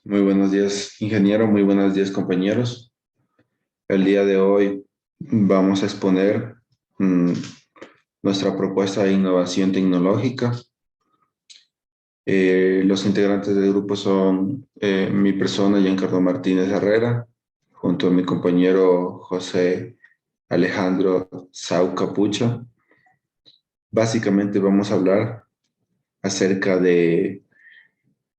Muy buenos días, ingeniero. Muy buenos días, compañeros. El día de hoy vamos a exponer mm, nuestra propuesta de innovación tecnológica. Los integrantes del grupo son mi persona, Giancarlo Martínez Herrera, junto a mi compañero José Alejandro Sau Capucha. Básicamente vamos a hablar acerca de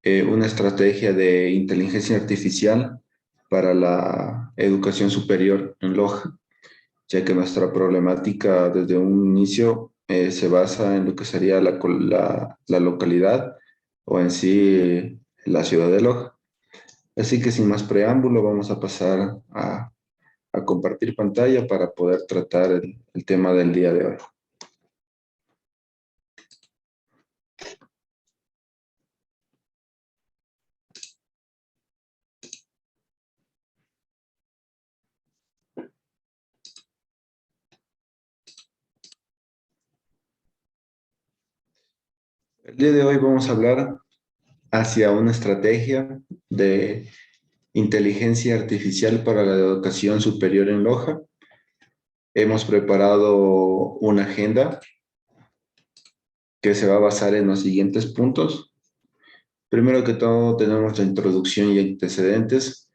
una estrategia de inteligencia artificial para la educación superior en Loja, ya que nuestra problemática desde un inicio se basa en lo que sería la localidad o en sí la ciudad de Loja. Así que sin más preámbulo, vamos a pasar a compartir pantalla para poder tratar el tema del día de hoy. El día de hoy vamos a hablar hacia una estrategia de inteligencia artificial para la educación superior en Loja. Hemos preparado una agenda que se va a basar en los siguientes puntos. Primero que todo, tenemos la introducción y antecedentes.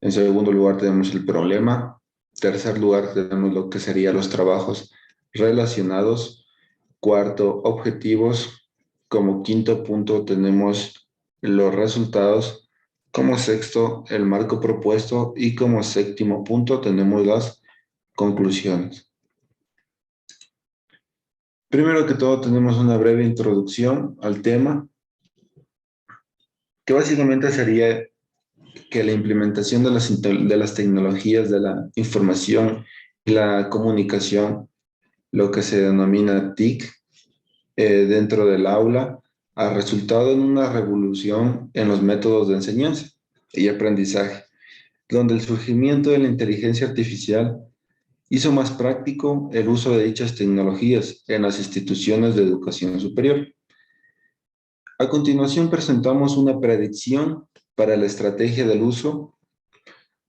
En segundo lugar, tenemos el problema. En tercer lugar, tenemos lo que serían los trabajos relacionados. Cuarto, objetivos. Como quinto punto, tenemos los resultados. Como sexto, el marco propuesto. Y como séptimo punto, tenemos las conclusiones. Primero que todo, tenemos una breve introducción al tema, que básicamente sería que la implementación de las tecnologías de la información y la comunicación, lo que se denomina TIC, dentro del aula, ha resultado en una revolución en los métodos de enseñanza y aprendizaje, donde el surgimiento de la inteligencia artificial hizo más práctico el uso de dichas tecnologías en las instituciones de educación superior. A continuación presentamos una predicción para la estrategia del uso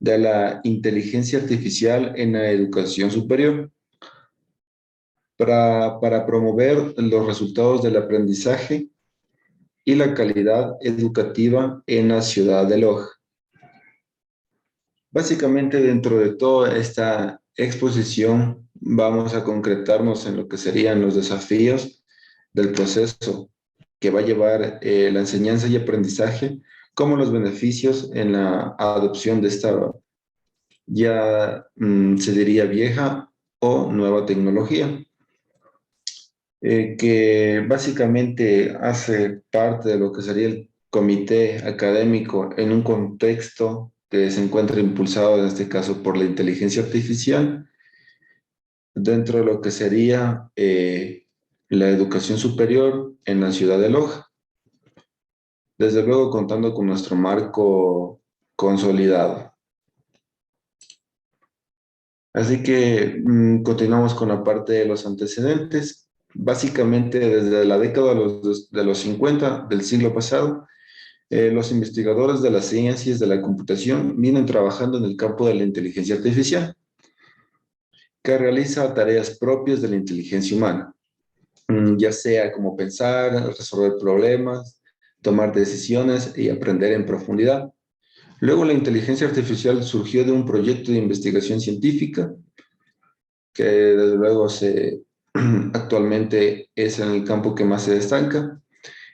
de la inteligencia artificial en la educación superior para promover los resultados del aprendizaje y la calidad educativa en la ciudad de Loja. Básicamente, dentro de toda esta exposición, vamos a concretarnos en lo que serían los desafíos del proceso que va a llevar la enseñanza y aprendizaje, como los beneficios en la adopción de esta ya se diría vieja o nueva tecnología, que básicamente hace parte de lo que sería el comité académico en un contexto que se encuentra impulsado en este caso por la inteligencia artificial dentro de lo que sería la educación superior en la ciudad de Loja, desde luego contando con nuestro marco consolidado. Así que continuamos con la parte de los antecedentes. Básicamente, desde la década de los 50 del siglo pasado, los investigadores de las ciencias de la computación vienen trabajando en el campo de la inteligencia artificial, que realiza tareas propias de la inteligencia humana, ya sea como pensar, resolver problemas, tomar decisiones y aprender en profundidad. Luego, la inteligencia artificial surgió de un proyecto de investigación científica que desde luego actualmente es en el campo que más se destaca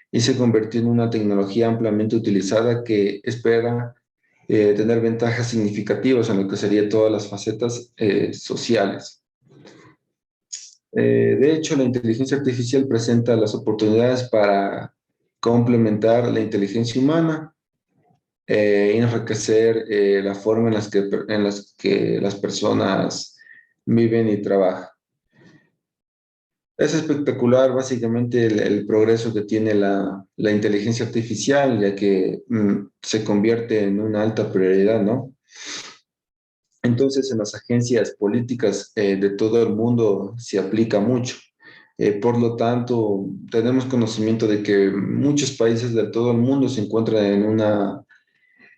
y se convirtió en una tecnología ampliamente utilizada que espera tener ventajas significativas en lo que serían todas las facetas sociales. De hecho, la inteligencia artificial presenta las oportunidades para complementar la inteligencia humana y enriquecer la forma en las que las personas viven y trabajan. Es espectacular básicamente el progreso que tiene la inteligencia artificial, ya que se convierte en una alta prioridad, ¿no? Entonces, en las agencias políticas de todo el mundo se aplica mucho. Por lo tanto, tenemos conocimiento de que muchos países de todo el mundo se encuentran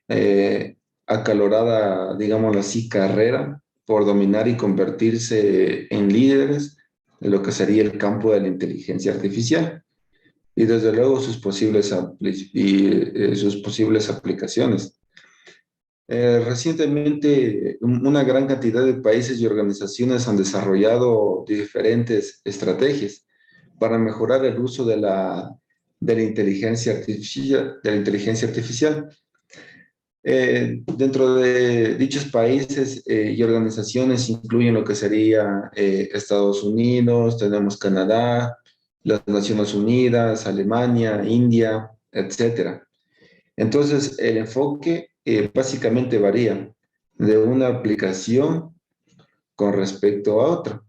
eh, acalorada, digámoslo así, carrera por dominar y convertirse en líderes de lo que sería el campo de la inteligencia artificial y desde luego sus posibles aplicaciones. Recientemente, una gran cantidad de países y organizaciones han desarrollado diferentes estrategias para mejorar el uso de la inteligencia artificial, dentro de dichos países y organizaciones incluyen lo que sería Estados Unidos, tenemos Canadá, las Naciones Unidas, Alemania, India, etcétera. Entonces, el enfoque básicamente varía de una aplicación con respecto a otra.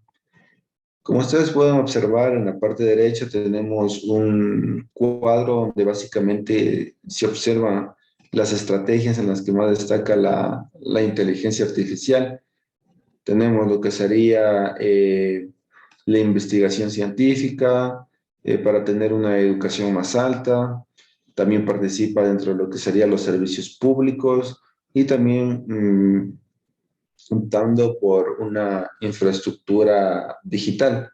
Como ustedes pueden observar, en la parte derecha tenemos un cuadro donde básicamente se observan las estrategias en las que más destaca la inteligencia artificial. Tenemos lo que sería la investigación científica para tener una educación más alta. También participa dentro de lo que serían los servicios públicos y también optando por una infraestructura digital.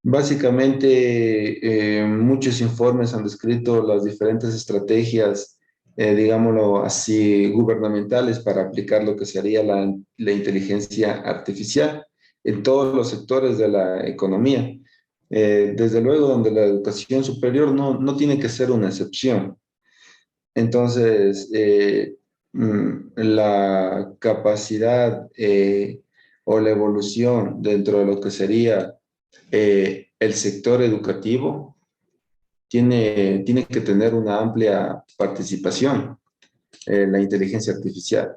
Básicamente, muchos informes han descrito las diferentes estrategias, digámoslo así, gubernamentales para aplicar lo que sería la inteligencia artificial en todos los sectores de la economía. Desde luego, donde la educación superior no tiene que ser una excepción. Entonces, la capacidad o la evolución dentro de lo que sería el sector educativo tiene que tener una amplia participación en la inteligencia artificial.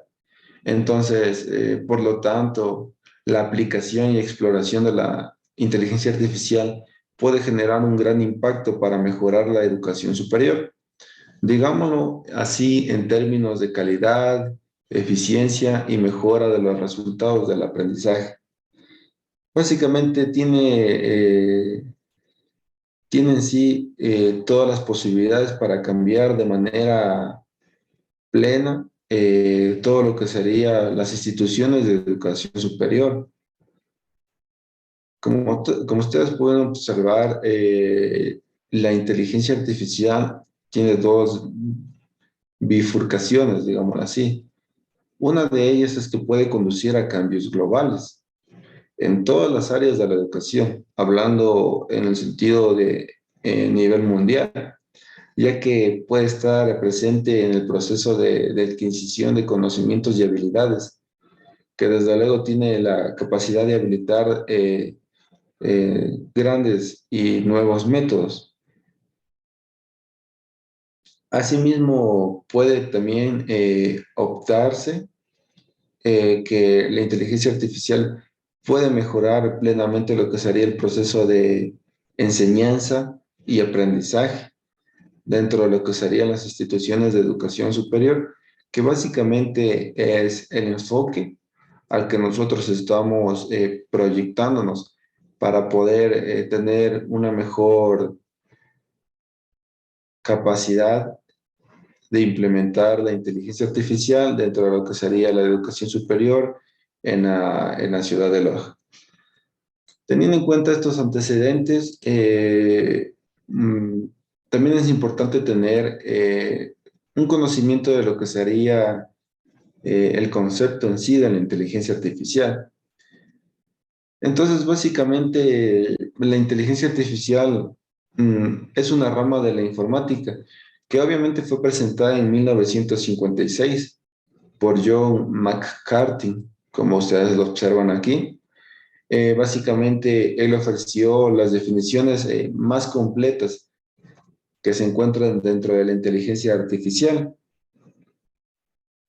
Entonces, por lo tanto, la aplicación y exploración de la inteligencia artificial puede generar un gran impacto para mejorar la educación superior. Digámoslo así en términos de calidad, eficiencia y mejora de los resultados del aprendizaje. Básicamente tiene en sí todas las posibilidades para cambiar de manera plena todo lo que serían las instituciones de educación superior. Como ustedes pueden observar, la inteligencia artificial tiene dos bifurcaciones, digamos así. Una de ellas es que puede conducir a cambios globales en todas las áreas de la educación, hablando en el sentido de nivel mundial, ya que puede estar presente en el proceso de adquisición de conocimientos y habilidades, que desde luego tiene la capacidad de habilitar grandes y nuevos métodos. Asimismo, puede también optarse que la inteligencia artificial puede mejorar plenamente lo que sería el proceso de enseñanza y aprendizaje dentro de lo que serían las instituciones de educación superior, que básicamente es el enfoque al que nosotros estamos proyectándonos para poder tener una mejor capacidad de implementar la inteligencia artificial dentro de lo que sería la educación superior en la ciudad de Loja. Teniendo en cuenta estos antecedentes, mm, también es importante tener un conocimiento de lo que sería el concepto en sí de la inteligencia artificial. Entonces, básicamente, la inteligencia artificial es una rama de la informática que obviamente fue presentada en 1956 por John McCarthy, como ustedes lo observan aquí. Básicamente, él ofreció las definiciones más completas que se encuentran dentro de la inteligencia artificial.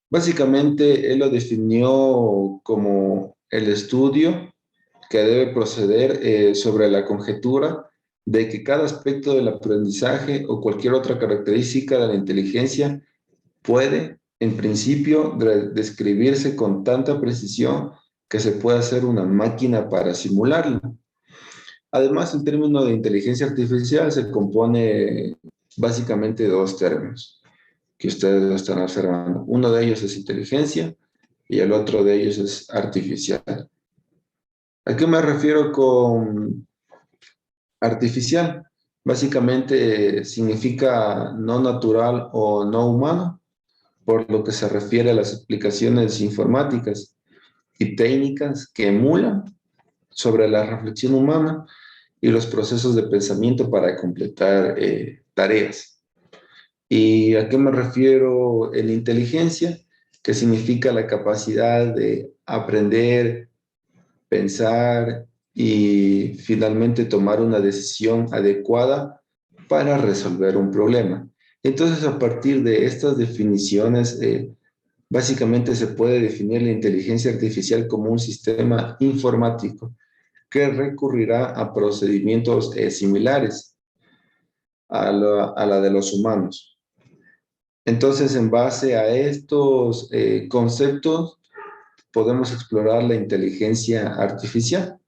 Básicamente, él lo definió como el estudio que debe proceder sobre la conjetura de que cada aspecto del aprendizaje o cualquier otra característica de la inteligencia puede, en principio, describirse con tanta precisión que se puede hacer una máquina para simularla. Además, el término de inteligencia artificial se compone básicamente de dos términos. que ustedes lo están observando. Uno de ellos es inteligencia y el otro de ellos es artificial. ¿A qué me refiero con artificial? Básicamente significa no natural o no humano, por lo que se refiere a las aplicaciones informáticas y técnicas que emulan sobre la reflexión humana y los procesos de pensamiento para completar tareas. ¿Y a qué me refiero en inteligencia? Que significa la capacidad de aprender, pensar y finalmente tomar una decisión adecuada para resolver un problema. Entonces, a partir de estas definiciones, básicamente se puede definir la inteligencia artificial como un sistema informático que recurrirá a procedimientos similares a la de los humanos. Entonces, en base a estos conceptos, podemos explorar la inteligencia artificial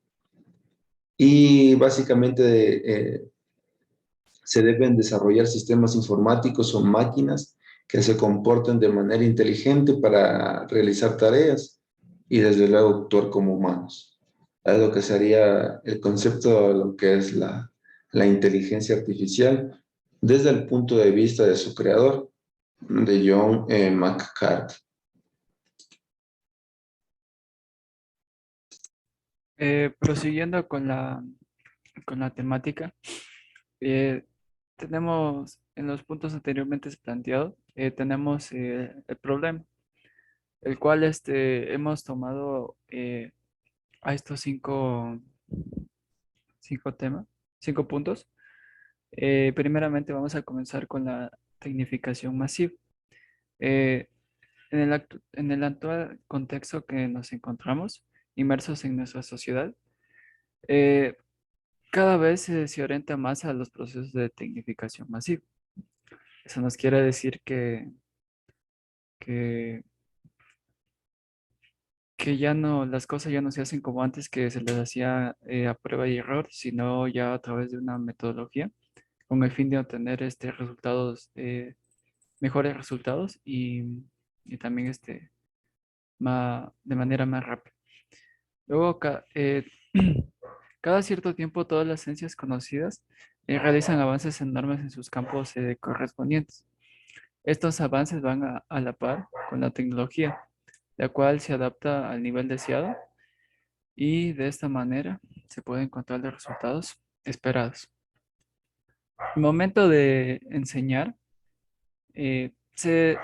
y básicamente se deben desarrollar sistemas informáticos o máquinas que se comporten de manera inteligente para realizar tareas y desde luego actuar como humanos. Es lo que sería el concepto de lo que es la inteligencia artificial desde el punto de vista de su creador, de John McCarthy. Prosiguiendo con la temática, eh, tenemos en los puntos anteriormente planteados, tenemos el problema, el cual hemos tomado a estos cinco temas, 5 puntos. Primeramente vamos a comenzar con la tecnificación masiva. Eh, en el actual contexto que nos encontramos, inmersos en nuestra sociedad, eh, cada vez se orienta más a los procesos de tecnificación masiva. Eso nos quiere decir que, que ya no, las cosas ya no se hacen como antes, que se les hacía a prueba y error, sino ya a través de una metodología con el fin de obtener resultados, mejores resultados y también de manera más rápida. Luego, cada cierto tiempo, todas las ciencias conocidas realizan avances enormes en sus campos correspondientes. Estos avances van a la par con la tecnología, la cual se adapta al nivel deseado y de esta manera se pueden encontrar los resultados esperados. El momento de enseñar, eh, se,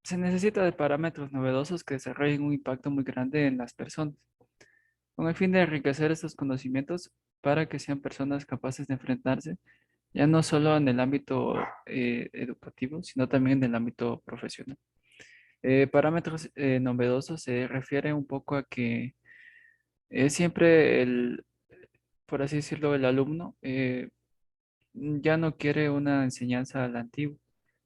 se necesita de parámetros novedosos que desarrollen un impacto muy grande en las personas, con el fin de enriquecer estos conocimientos para que sean personas capaces de enfrentarse ya no solo en el ámbito educativo, sino también en el ámbito profesional. Parámetros novedosos se refiere un poco a que siempre por así decirlo, el alumno ya no quiere una enseñanza a la antigua,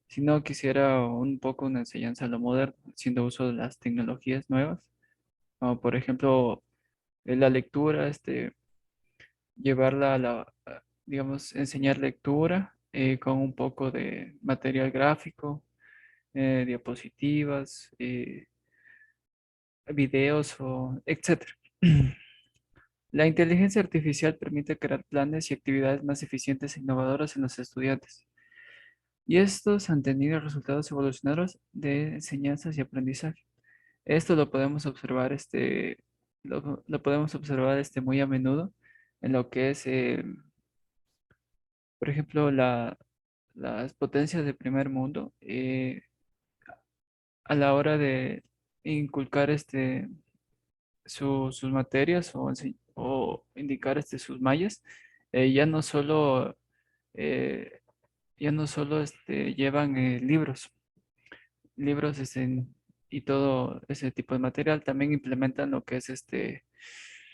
sino quisiera un poco una enseñanza a lo moderno, haciendo uso de las tecnologías nuevas, como por ejemplo la lectura, llevarla digamos, enseñar lectura con un poco de material gráfico, diapositivas, videos o etcétera. La inteligencia artificial permite crear planes y actividades más eficientes e innovadoras en los estudiantes. Y estos han tenido resultados evolucionarios de enseñanzas y aprendizaje. Esto lo podemos observar, lo podemos observar muy a menudo en lo que es, por ejemplo, las potencias del primer mundo a la hora de inculcar sus materias o indicar sus mallas, ya no solo, eh, ya no solo llevan libros y todo ese tipo de material, también implementan lo que es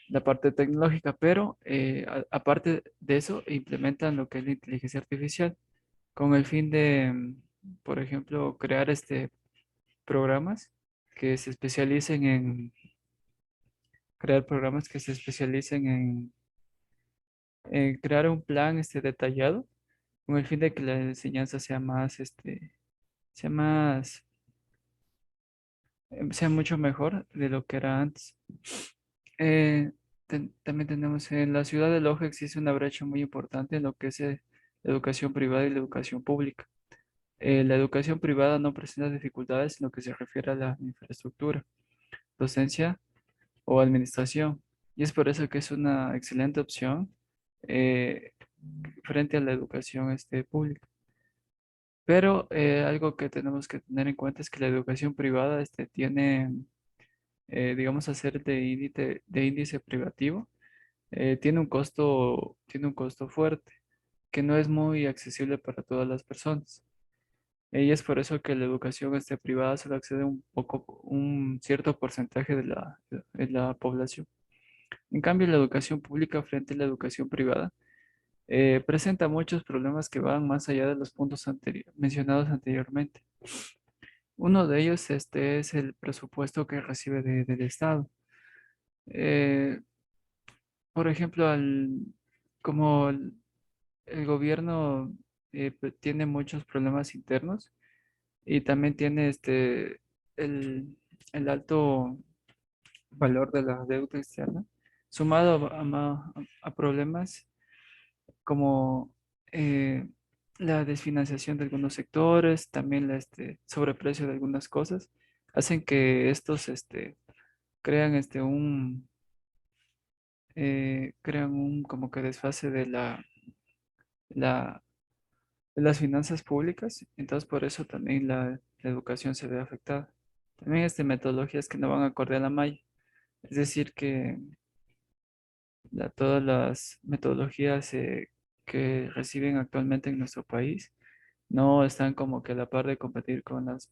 la parte tecnológica, pero aparte de eso, implementan lo que es la inteligencia artificial con el fin de, por ejemplo, crear programas que se especialicen crear programas que se especialicen en crear un plan detallado con el fin de que la enseñanza sea sea más, sea mucho mejor de lo que era antes. Eh, También tenemos en la ciudad de Loja existe una brecha muy importante en lo que es la educación privada y la educación pública. La educación privada no presenta dificultades en lo que se refiere a la infraestructura, docencia o administración. Y es por eso que es una excelente opción eh, frente a la educación pública. Pero algo que tenemos que tener en cuenta es que la educación privada tiene, digamos, hacer de índice privativo, tiene un costo fuerte, que no es muy accesible para todas las personas. Y es por eso que la educación privada solo accede un cierto porcentaje de la población. En cambio, la educación pública frente a la educación privada presenta muchos problemas que van más allá de los puntos mencionados anteriormente. Uno de ellos es el presupuesto que recibe del Estado. Eh, por ejemplo, como el gobierno tiene muchos problemas internos y también tiene el, el alto valor de la deuda externa, sumado a problemas como la desfinanciación de algunos sectores, también sobreprecio de algunas cosas, hacen que estos crean crean un como que desfase la, de las finanzas públicas, entonces por eso también la educación se ve afectada. También metodologías que no van acorde a la malla, es decir, que todas las metodologías que reciben actualmente en nuestro país no están como que a la par de competir con las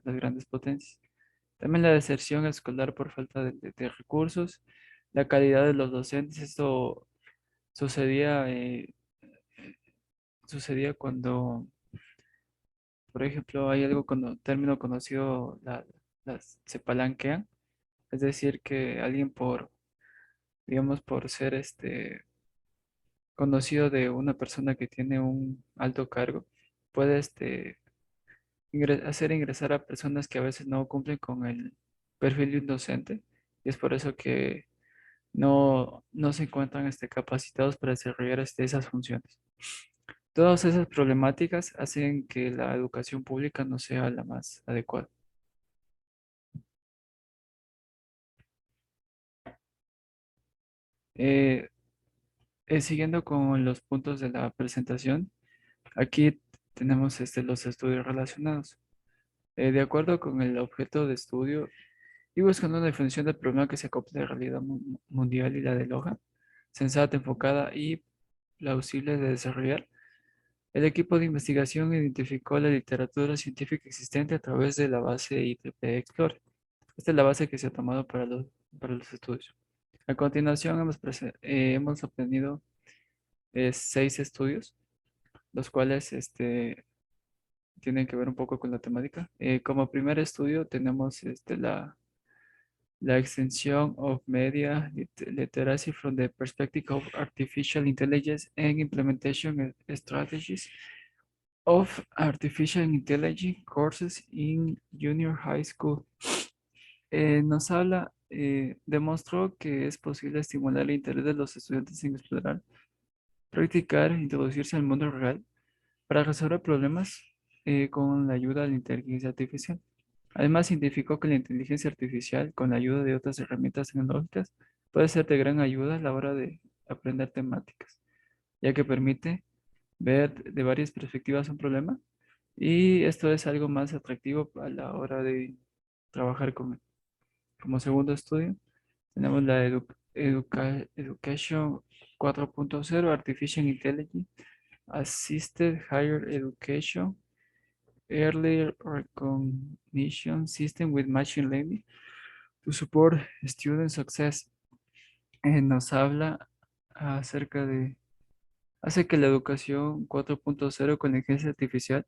grandes potencias. También la deserción escolar por falta de recursos, la calidad de los docentes, esto sucedía, sucedía cuando, por ejemplo, hay algo término conocido, se palanquean, es decir, que alguien digamos, por ser conocido de una persona que tiene un alto cargo, puede hacer ingresar a personas que a veces no cumplen con el perfil de un docente, y es por eso que no se encuentran capacitados para desarrollar esas funciones. Todas esas problemáticas hacen que la educación pública no sea la más adecuada. Eh, Siguiendo con los puntos de la presentación, aquí tenemos los estudios relacionados. De acuerdo con el objeto de estudio y buscando una definición del problema que se acopla a la realidad mundial y la de Loja, sensata, enfocada y plausible de desarrollar, el equipo de investigación identificó la literatura científica existente a través de la base IEEE Explorer. Esta es la base que se ha tomado para los estudios. A continuación, hemos obtenido 6 estudios, los cuales tienen que ver un poco con la temática. Como primer estudio tenemos la extensión of media literacy from the perspective of artificial intelligence and implementation strategies of artificial intelligence courses in junior high school. Demostró que es posible estimular el interés de los estudiantes en explorar, practicar, introducirse al mundo real para resolver problemas con la ayuda de la inteligencia artificial. Además, identificó que la inteligencia artificial, con la ayuda de otras herramientas tecnológicas, puede ser de gran ayuda a la hora de aprender temáticas, ya que permite ver de varias perspectivas un problema y esto es algo más atractivo a la hora de trabajar con él. Como segundo estudio, tenemos la Education 4.0, Artificial Intelligence, Assisted Higher Education, Early Recognition System with Machine Learning to Support Student Success. Nos habla acerca hace que la educación 4.0 con la inteligencia artificial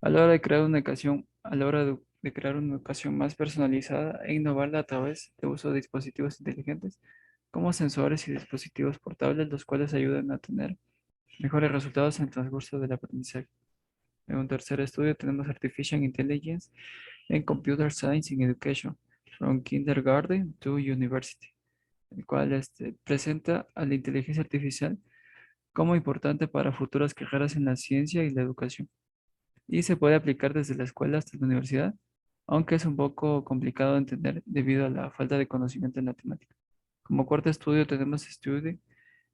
a la hora de crear una educación, a la hora de crear una educación más personalizada e innovarla a través de uso de dispositivos inteligentes como sensores y dispositivos portables, los cuales ayudan a tener mejores resultados en el transcurso del aprendizaje. En un tercer estudio tenemos Artificial Intelligence and Computer Science in Education, from Kindergarten to University, el cual presenta a la inteligencia artificial como importante para futuras carreras en la ciencia y la educación. Y se puede aplicar desde la escuela hasta la universidad, aunque es un poco complicado de entender debido a la falta de conocimiento en la temática. Como cuarto estudio tenemos estudio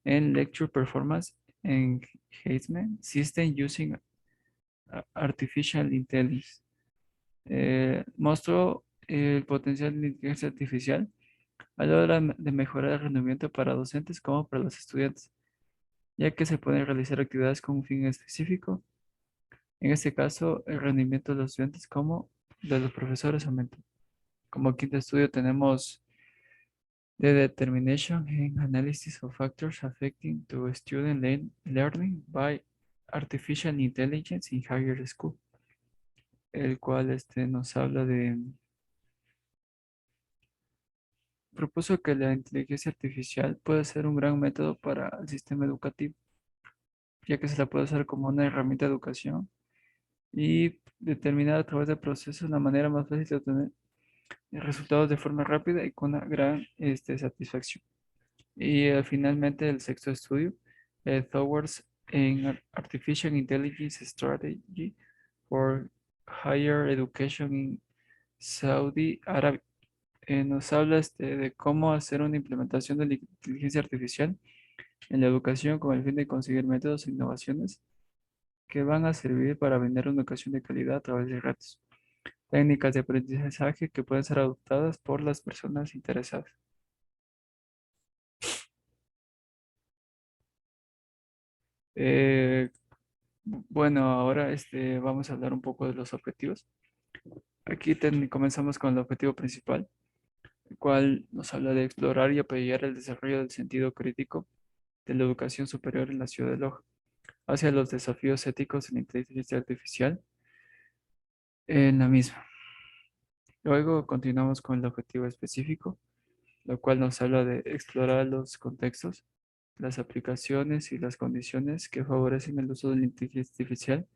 en Lecture Performance Enhancement System Using Artificial Intelligence. Mostró el potencial de la inteligencia artificial a la hora de mejorar el rendimiento para docentes como para los estudiantes, ya que se pueden realizar actividades con un fin específico. En este caso, el rendimiento de los estudiantes como de los profesores aumenta. Como quinto estudio tenemos The Determination and Analysis of Factors Affecting to Student Learning by Artificial Intelligence in Higher School, el cual nos habla propuso que la inteligencia artificial puede ser un gran método para el sistema educativo, ya que se la puede usar como una herramienta de educación y determinar a través del proceso la manera más fácil de obtener resultados de forma rápida y con una gran satisfacción. Y finalmente el sexto estudio, Towards an Artificial Intelligence Strategy for Higher Education in Saudi Arabia. Nos habla de cómo hacer una implementación de la inteligencia artificial en la educación con el fin de conseguir métodos e innovaciones que van a servir para brindar una educación de calidad a través de retos, técnicas de aprendizaje que pueden ser adoptadas por las personas interesadas. Eh, bueno, ahora vamos a hablar un poco de los objetivos. Aquí comenzamos con el objetivo principal, el cual nos habla de explorar y apoyar el desarrollo del sentido crítico de la educación superior en la ciudad de Loja, hacia los desafíos éticos en la inteligencia artificial en la misma. Luego continuamos con el objetivo específico, lo cual nos habla de explorar los contextos, las aplicaciones y las condiciones que favorecen el uso de la inteligencia artificial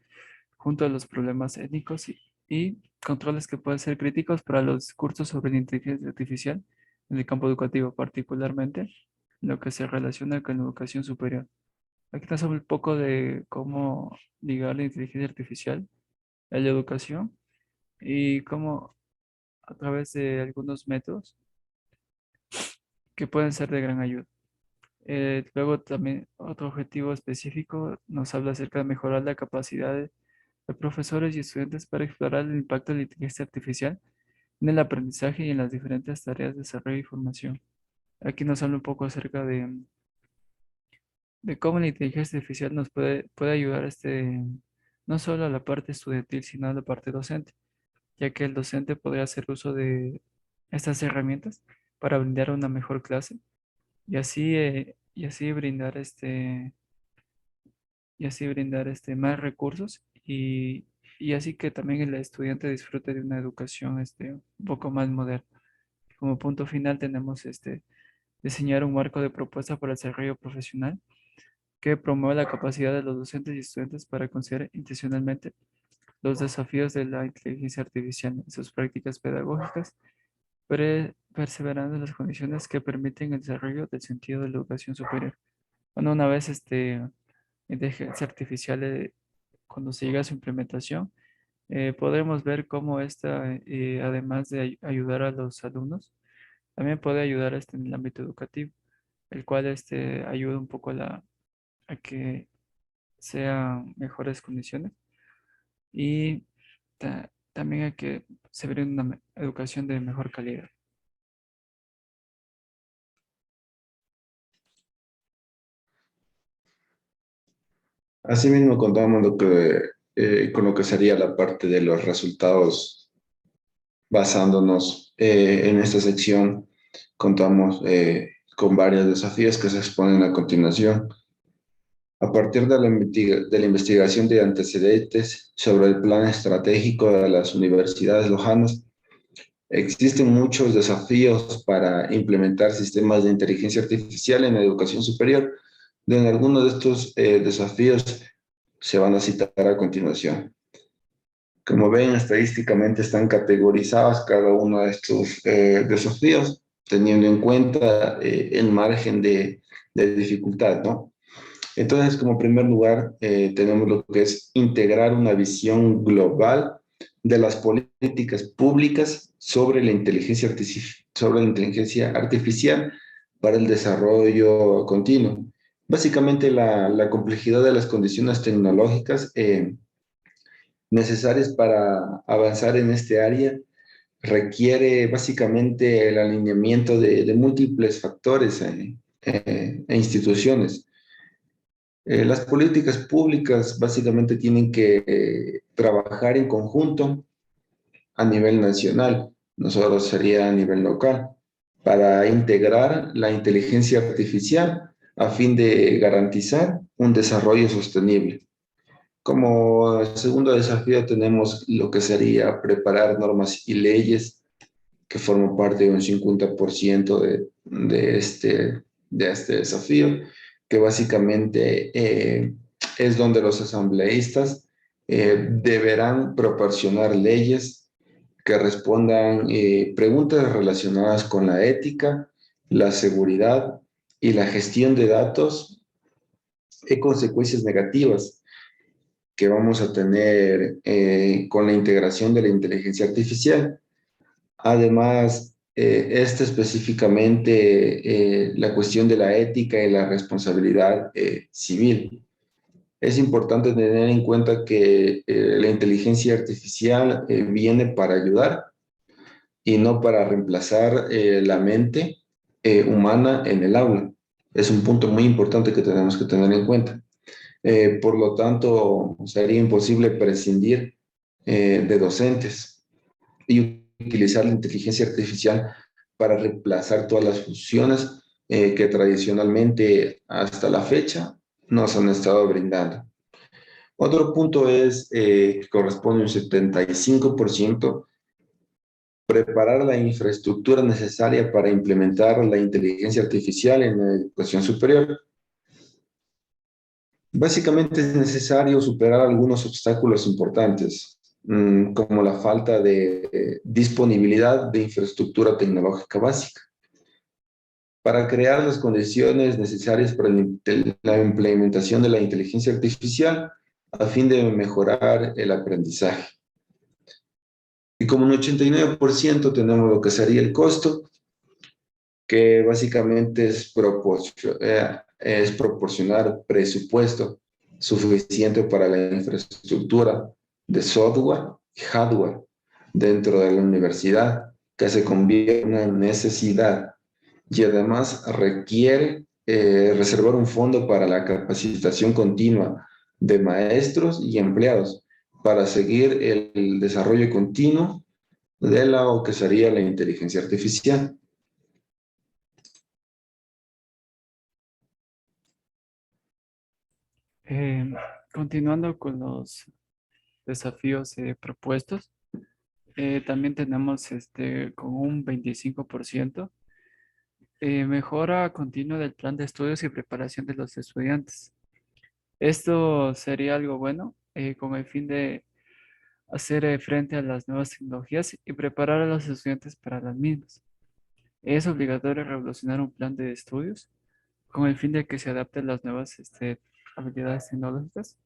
junto a los problemas étnicos y controles que pueden ser críticos para los cursos sobre la inteligencia artificial en el campo educativo, particularmente en lo que se relaciona con la educación superior. Aquí nos habla un poco de cómo ligar la inteligencia artificial a la educación y cómo a través de algunos métodos que pueden ser de gran ayuda. Luego también otro objetivo específico nos habla acerca de mejorar la capacidad de profesores y estudiantes para explorar el impacto de la inteligencia artificial en el aprendizaje y en las diferentes tareas de desarrollo y formación. Aquí nos habla un poco acerca de cómo la inteligencia artificial nos puede ayudar no solo a la parte estudiantil, sino a la parte docente, ya que el docente podría hacer uso de estas herramientas para brindar una mejor clase y así brindar más recursos y así que también el estudiante disfrute de una educación un poco más moderna. Como punto final tenemos diseñar un marco de propuesta para el desarrollo profesional que promueva la capacidad de los docentes y estudiantes para considerar intencionalmente los desafíos de la inteligencia artificial en sus prácticas pedagógicas, perseverando en las condiciones que permiten el desarrollo del sentido de la educación superior. Bueno, una vez inteligencia artificial, cuando se llega a su implementación, podremos ver cómo esta, además de ayudar a los alumnos, también puede ayudar en el ámbito educativo, el cual ayuda un poco a que sean mejores condiciones y también a que se brinde una educación de mejor calidad. Asimismo, contamos con lo que sería la parte de los resultados, basándonos en esta sección, contamos con varios desafíos que se exponen a continuación. A partir de la investigación de antecedentes sobre el plan estratégico de las universidades lojanas, existen muchos desafíos para implementar sistemas de inteligencia artificial en la educación superior. De algunos de estos desafíos se van a citar a continuación. Como ven, estadísticamente están categorizadas cada uno de estos desafíos, teniendo en cuenta el margen de dificultad, ¿no? Entonces, como primer lugar, tenemos lo que es integrar una visión global de las políticas públicas sobre la inteligencia artificial para el desarrollo continuo. Básicamente, la complejidad de las condiciones tecnológicas necesarias para avanzar en este área requiere básicamente el alineamiento de múltiples factores e instituciones. Las políticas públicas básicamente tienen que trabajar en conjunto a nivel nacional, nosotros sería a nivel local, para integrar la inteligencia artificial a fin de garantizar un desarrollo sostenible. Como segundo desafío tenemos lo que sería preparar normas y leyes que forman parte de un 50% de este desafío, que básicamente es donde los asambleístas deberán proporcionar leyes que respondan preguntas relacionadas con la ética, la seguridad y la gestión de datos y consecuencias negativas que vamos a tener con la integración de la inteligencia artificial. Además, específicamente la cuestión de la ética y la responsabilidad civil. Es importante tener en cuenta que la inteligencia artificial viene para ayudar y no para reemplazar la mente humana en el aula. Es un punto muy importante que tenemos que tener en cuenta. Por lo tanto, sería imposible prescindir de docentes y utilizar la inteligencia artificial para reemplazar todas las funciones que tradicionalmente hasta la fecha nos han estado brindando. Otro punto es que corresponde un 75% preparar la infraestructura necesaria para implementar la inteligencia artificial en la educación superior. Básicamente es necesario superar algunos obstáculos importantes, como la falta de disponibilidad de infraestructura tecnológica básica. Para crear las condiciones necesarias para la implementación de la inteligencia artificial a fin de mejorar el aprendizaje. Y como un 89% tenemos lo que sería el costo, que básicamente es proporcionar presupuesto suficiente para la infraestructura de software y hardware dentro de la universidad, que se convierte en una necesidad y además requiere reservar un fondo para la capacitación continua de maestros y empleados para seguir el desarrollo continuo de lo que sería la inteligencia artificial. Eh, Continuando con los desafíos propuestos, también tenemos con un 25% mejora continua del plan de estudios y preparación de los estudiantes. Esto sería algo bueno con el fin de hacer frente a las nuevas tecnologías y preparar a los estudiantes para las mismas. Es obligatorio revolucionar un plan de estudios con el fin de que se adapte a las nuevas habilidades tecnológicas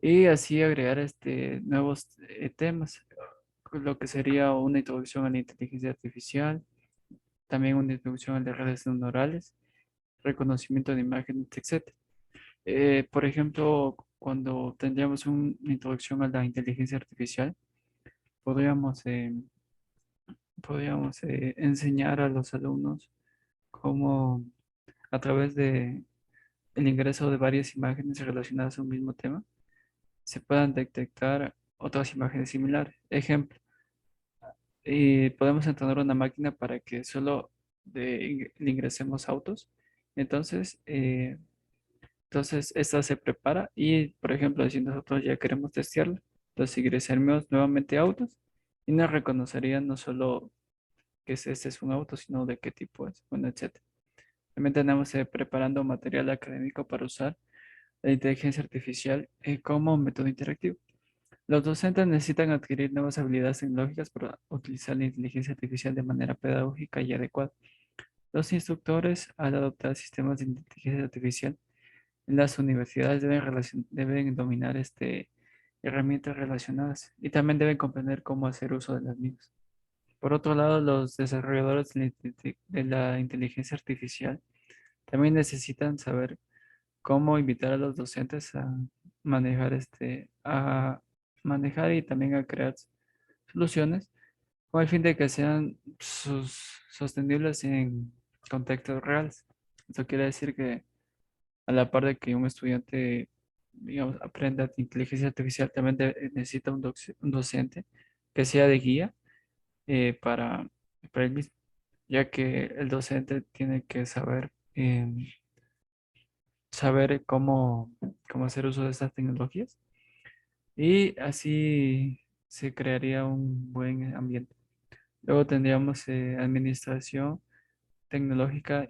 y así agregar nuevos temas, lo que sería una introducción a la inteligencia artificial, también una introducción a las redes neuronales, reconocimiento de imágenes, etcétera. Por ejemplo, cuando tendríamos una introducción a la inteligencia artificial, podríamos, enseñar a los alumnos cómo a través de el ingreso de varias imágenes relacionadas a un mismo tema, se puedan detectar otras imágenes similares. Ejemplo, y podemos entrenar una máquina para que solo le ingresemos autos. Entonces, esta se prepara y, por ejemplo, si nosotros ya queremos testearla, entonces ingresaremos nuevamente autos y nos reconocería no solo que este es un auto, sino de qué tipo es, bueno, etcétera. También tenemos preparando material académico para usar la inteligencia artificial como método interactivo. Los docentes necesitan adquirir nuevas habilidades tecnológicas para utilizar la inteligencia artificial de manera pedagógica y adecuada. Los instructores, al adoptar sistemas de inteligencia artificial en las universidades, deben dominar herramientas relacionadas y también deben comprender cómo hacer uso de las mismas. Por otro lado, los desarrolladores de la inteligencia artificial también necesitan saber cómo invitar a los docentes a manejar a manejar y también a crear soluciones con el fin de que sean sostenibles en contextos reales. Esto quiere decir que a la par de que un estudiante, digamos, aprenda inteligencia artificial, también necesita un docente que sea de guía eh, para, para él mismo, ya que el docente tiene que saber cómo hacer uso de estas tecnologías y así se crearía un buen ambiente. Luego tendríamos administración tecnológica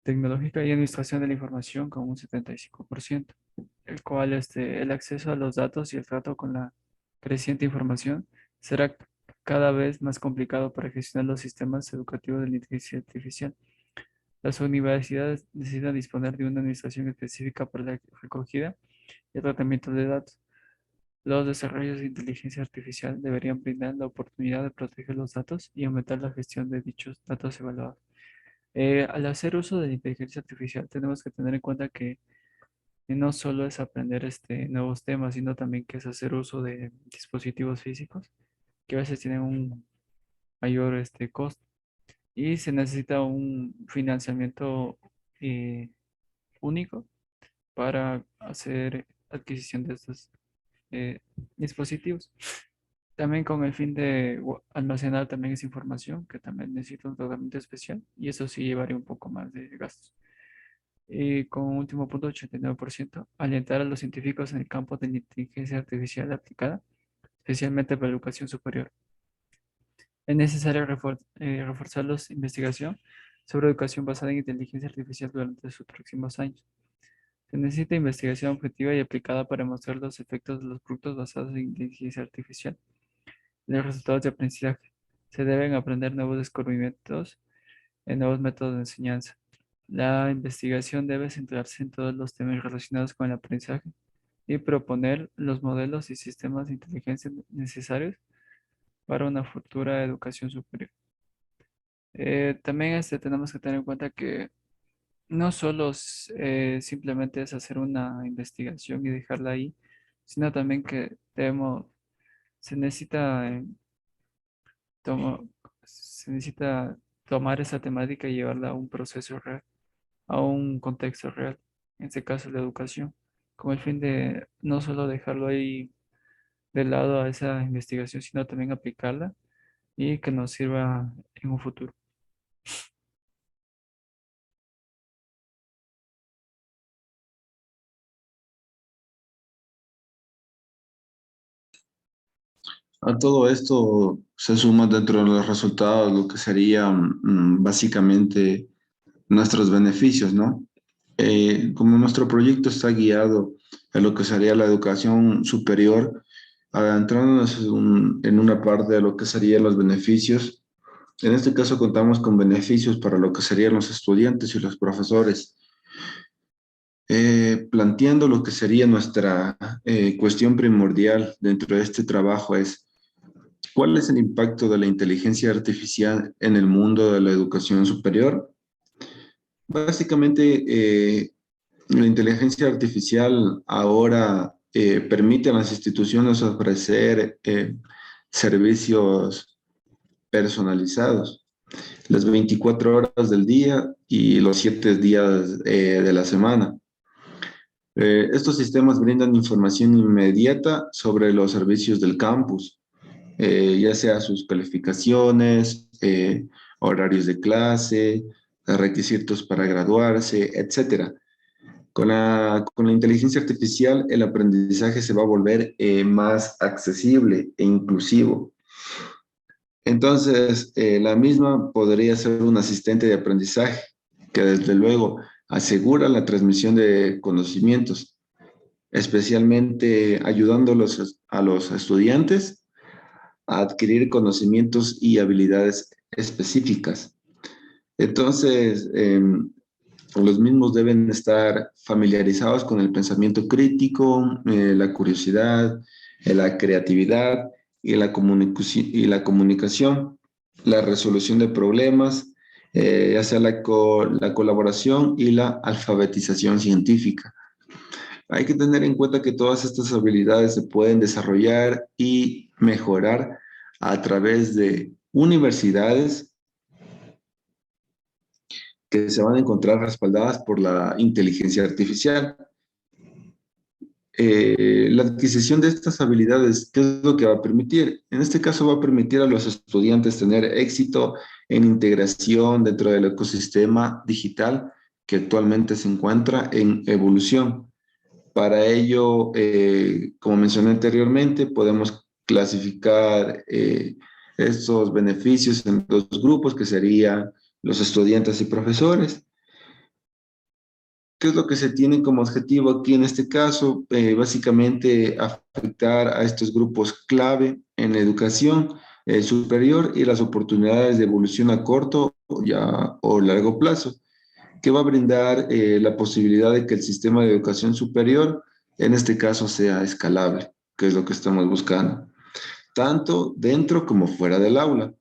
tecnológica y administración de la información con un 75%, el cual el acceso a los datos y el trato con la creciente información será cada vez más complicado para gestionar los sistemas educativos de la inteligencia artificial. Las universidades necesitan disponer de una administración específica para la recogida y el tratamiento de datos. Los desarrollos de inteligencia artificial deberían brindar la oportunidad de proteger los datos y aumentar la gestión de dichos datos evaluados. Al hacer uso de la inteligencia artificial, tenemos que tener en cuenta que no solo es aprender nuevos temas, sino también que es hacer uso de dispositivos físicos que a veces tienen un mayor costo y se necesita un financiamiento eh, único para hacer adquisición de estos eh, dispositivos. También con el fin de almacenar también esa información, que también necesita un tratamiento especial, y eso sí llevaría un poco más de gastos. Y como último punto, 89%, alentar a los científicos en el campo de la inteligencia artificial aplicada, especialmente para la educación superior. Es necesario reforzar la investigación sobre educación basada en inteligencia artificial durante sus próximos años. Se necesita investigación objetiva y aplicada para mostrar los efectos de los productos basados en inteligencia artificial y los resultados de aprendizaje. Se deben aprender nuevos descubrimientos en nuevos métodos de enseñanza. La investigación debe centrarse en todos los temas relacionados con el aprendizaje y proponer los modelos y sistemas de inteligencia necesarios para una futura educación superior. También tenemos que tener en cuenta que no solo simplemente es hacer una investigación y dejarla ahí, sino también que se necesita, tomo- se necesita tomar esa temática y llevarla a un proceso real, a un contexto real, en este caso la educación, con el fin de no solo dejarlo ahí de lado a esa investigación, sino también aplicarla y que nos sirva en un futuro. A todo esto se suma dentro de los resultados lo que serían básicamente nuestros beneficios, ¿no? Como nuestro proyecto está guiado a lo que sería la educación superior, adentrándonos en una parte de lo que serían los beneficios. En este caso contamos con beneficios para lo que serían los estudiantes y los profesores. Planteando lo que sería nuestra cuestión primordial dentro de este trabajo es, ¿cuál es el impacto de la inteligencia artificial en el mundo de la educación superior? Básicamente, la inteligencia artificial ahora permite a las instituciones ofrecer servicios personalizados las 24 horas del día y los 7 días de la semana. Estos sistemas brindan información inmediata sobre los servicios del campus, ya sea sus calificaciones, horarios de clase, requisitos para graduarse, etcétera. Con la inteligencia artificial, el aprendizaje se va a volver más accesible e inclusivo. Entonces, la misma podría ser un asistente de aprendizaje que desde luego asegura la transmisión de conocimientos. especialmente ayudándolos a los estudiantes a adquirir conocimientos y habilidades específicas. Entonces, los mismos deben estar familiarizados con el pensamiento crítico, la curiosidad, la creatividad y la comunicación, la resolución de problemas, ya sea la colaboración y la alfabetización científica. Hay que tener en cuenta que todas estas habilidades se pueden desarrollar y mejorar a través de universidades que se van a encontrar respaldadas por la inteligencia artificial. La adquisición de estas habilidades, ¿qué es lo que va a permitir? En este caso va a permitir a los estudiantes tener éxito en integración dentro del ecosistema digital que actualmente se encuentra en evolución. Para ello, como mencioné anteriormente, podemos clasificar estos beneficios en dos grupos, que serían los estudiantes y profesores. ¿Qué es lo que se tiene como objetivo aquí en este caso? Básicamente afectar a estos grupos clave en la educación superior y las oportunidades de evolución a corto o largo plazo, que va a brindar la posibilidad de que el sistema de educación superior, en este caso, sea escalable, que es lo que estamos buscando, tanto dentro como fuera del aula.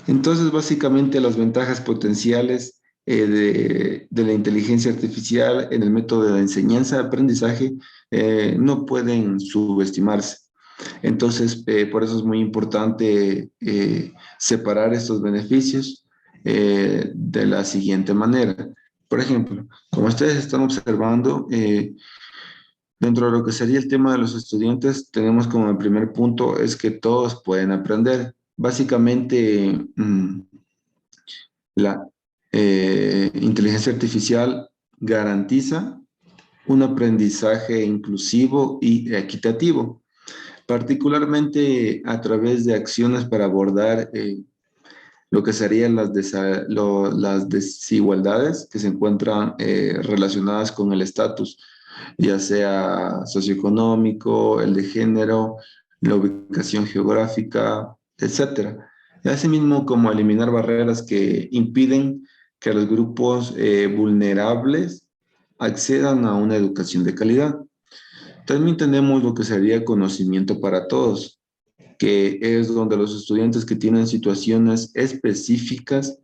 Entonces, básicamente las ventajas potenciales de la inteligencia artificial en el método de enseñanza-aprendizaje no pueden subestimarse. Entonces, por eso es muy importante separar estos beneficios de la siguiente manera. Por ejemplo, como ustedes están observando, dentro de lo que sería el tema de los estudiantes, tenemos como el primer punto es que todos pueden aprender. Básicamente, la inteligencia artificial garantiza un aprendizaje inclusivo y equitativo, particularmente a través de acciones para abordar lo que serían las desigualdades que se encuentran relacionadas con el estatus, ya sea socioeconómico, el de género, la ubicación geográfica, etcétera. Y asimismo, como eliminar barreras que impiden que los grupos vulnerables accedan a una educación de calidad. También tenemos lo que sería conocimiento para todos, que es donde los estudiantes que tienen situaciones específicas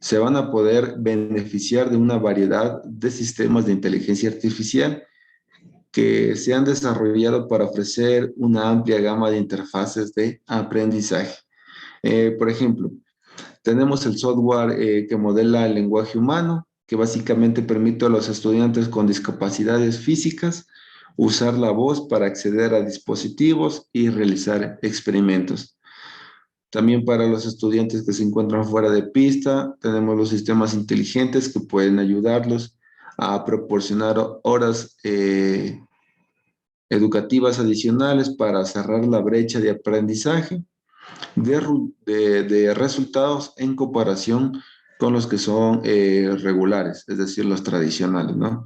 se van a poder beneficiar de una variedad de sistemas de inteligencia artificial que se han desarrollado para ofrecer una amplia gama de interfaces de aprendizaje. Por ejemplo, tenemos el software que modela el lenguaje humano, que básicamente permite a los estudiantes con discapacidades físicas usar la voz para acceder a dispositivos y realizar experimentos. También para los estudiantes que se encuentran fuera de pista, tenemos los sistemas inteligentes que pueden ayudarlos a proporcionar horas educativas adicionales para cerrar la brecha de aprendizaje de resultados en comparación con los que son regulares, es decir, los tradicionales, ¿no?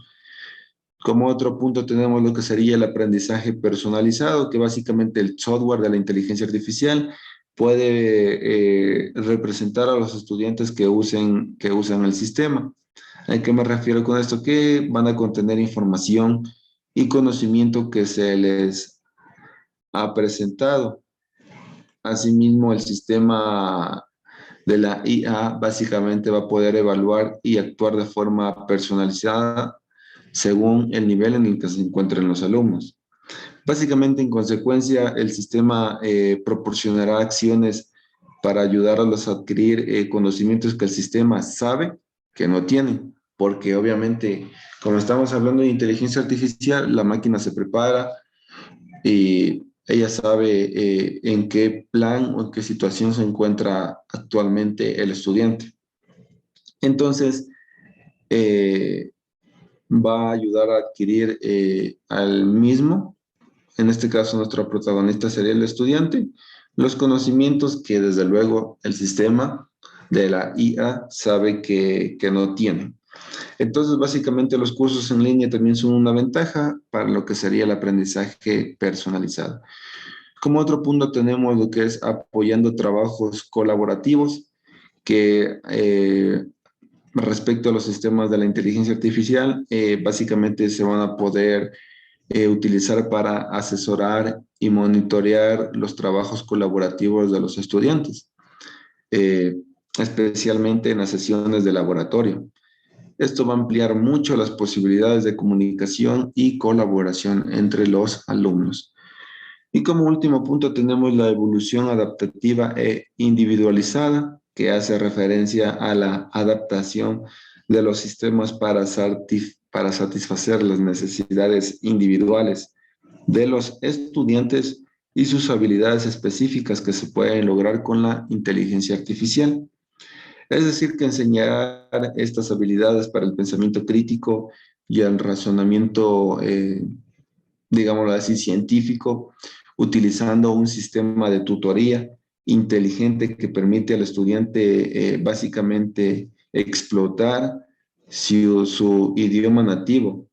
Como otro punto tenemos lo que sería el aprendizaje personalizado, que básicamente el software de la inteligencia artificial puede representar a los estudiantes que usan el sistema. ¿A qué me refiero con esto? Que van a contener información y conocimiento que se les ha presentado. Asimismo, el sistema de la IA básicamente va a poder evaluar y actuar de forma personalizada según el nivel en el que se encuentren los alumnos. Básicamente, en consecuencia, el sistema proporcionará acciones para ayudarlos a adquirir conocimientos que el sistema sabe que no tienen, porque obviamente, como estamos hablando de inteligencia artificial, la máquina se prepara y ella sabe en qué plan o en qué situación se encuentra actualmente el estudiante. Entonces, eh, va a ayudar a adquirir al mismo, en este caso nuestro protagonista sería el estudiante, los conocimientos que desde luego el sistema de la IA sabe que no tiene. Entonces, básicamente los cursos en línea también son una ventaja para lo que sería el aprendizaje personalizado. Como otro punto tenemos lo que es apoyando trabajos colaborativos que respecto a los sistemas de la inteligencia artificial, básicamente se van a poder utilizar para asesorar y monitorear los trabajos colaborativos de los estudiantes, eh, especialmente en las sesiones de laboratorio. Esto va a ampliar mucho las posibilidades de comunicación y colaboración entre los alumnos. Y como último punto tenemos la evolución adaptativa e individualizada, que hace referencia a la adaptación de los sistemas para satisfacer las necesidades individuales de los estudiantes y sus habilidades específicas que se pueden lograr con la inteligencia artificial. Es decir, que enseñar estas habilidades para el pensamiento crítico y el razonamiento, digámoslo así, científico, utilizando un sistema de tutoría inteligente que permite al estudiante básicamente explotar su idioma nativo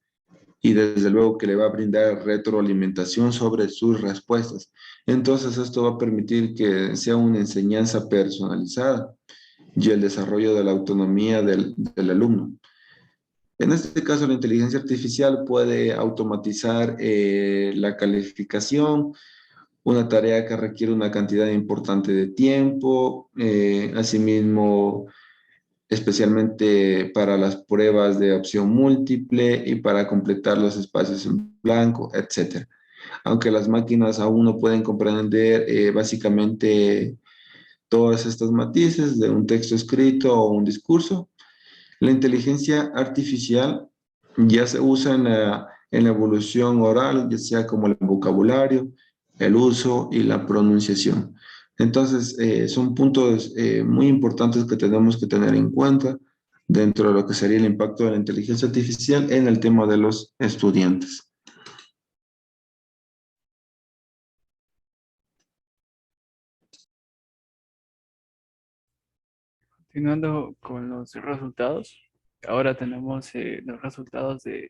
y desde luego que le va a brindar retroalimentación sobre sus respuestas. Entonces esto va a permitir que sea una enseñanza personalizada y el desarrollo de la autonomía del alumno. En este caso, la inteligencia artificial puede automatizar la calificación, una tarea que requiere una cantidad importante de tiempo, asimismo, especialmente para las pruebas de opción múltiple y para completar los espacios en blanco, etcétera. Aunque las máquinas aún no pueden comprender básicamente todas estas matices de un texto escrito o un discurso, la inteligencia artificial ya se usa en la evolución oral, ya sea como el vocabulario, el uso y la pronunciación. Entonces, son puntos muy importantes que tenemos que tener en cuenta dentro de lo que sería el impacto de la inteligencia artificial en el tema de los estudiantes. Continuando con los resultados, ahora tenemos los resultados de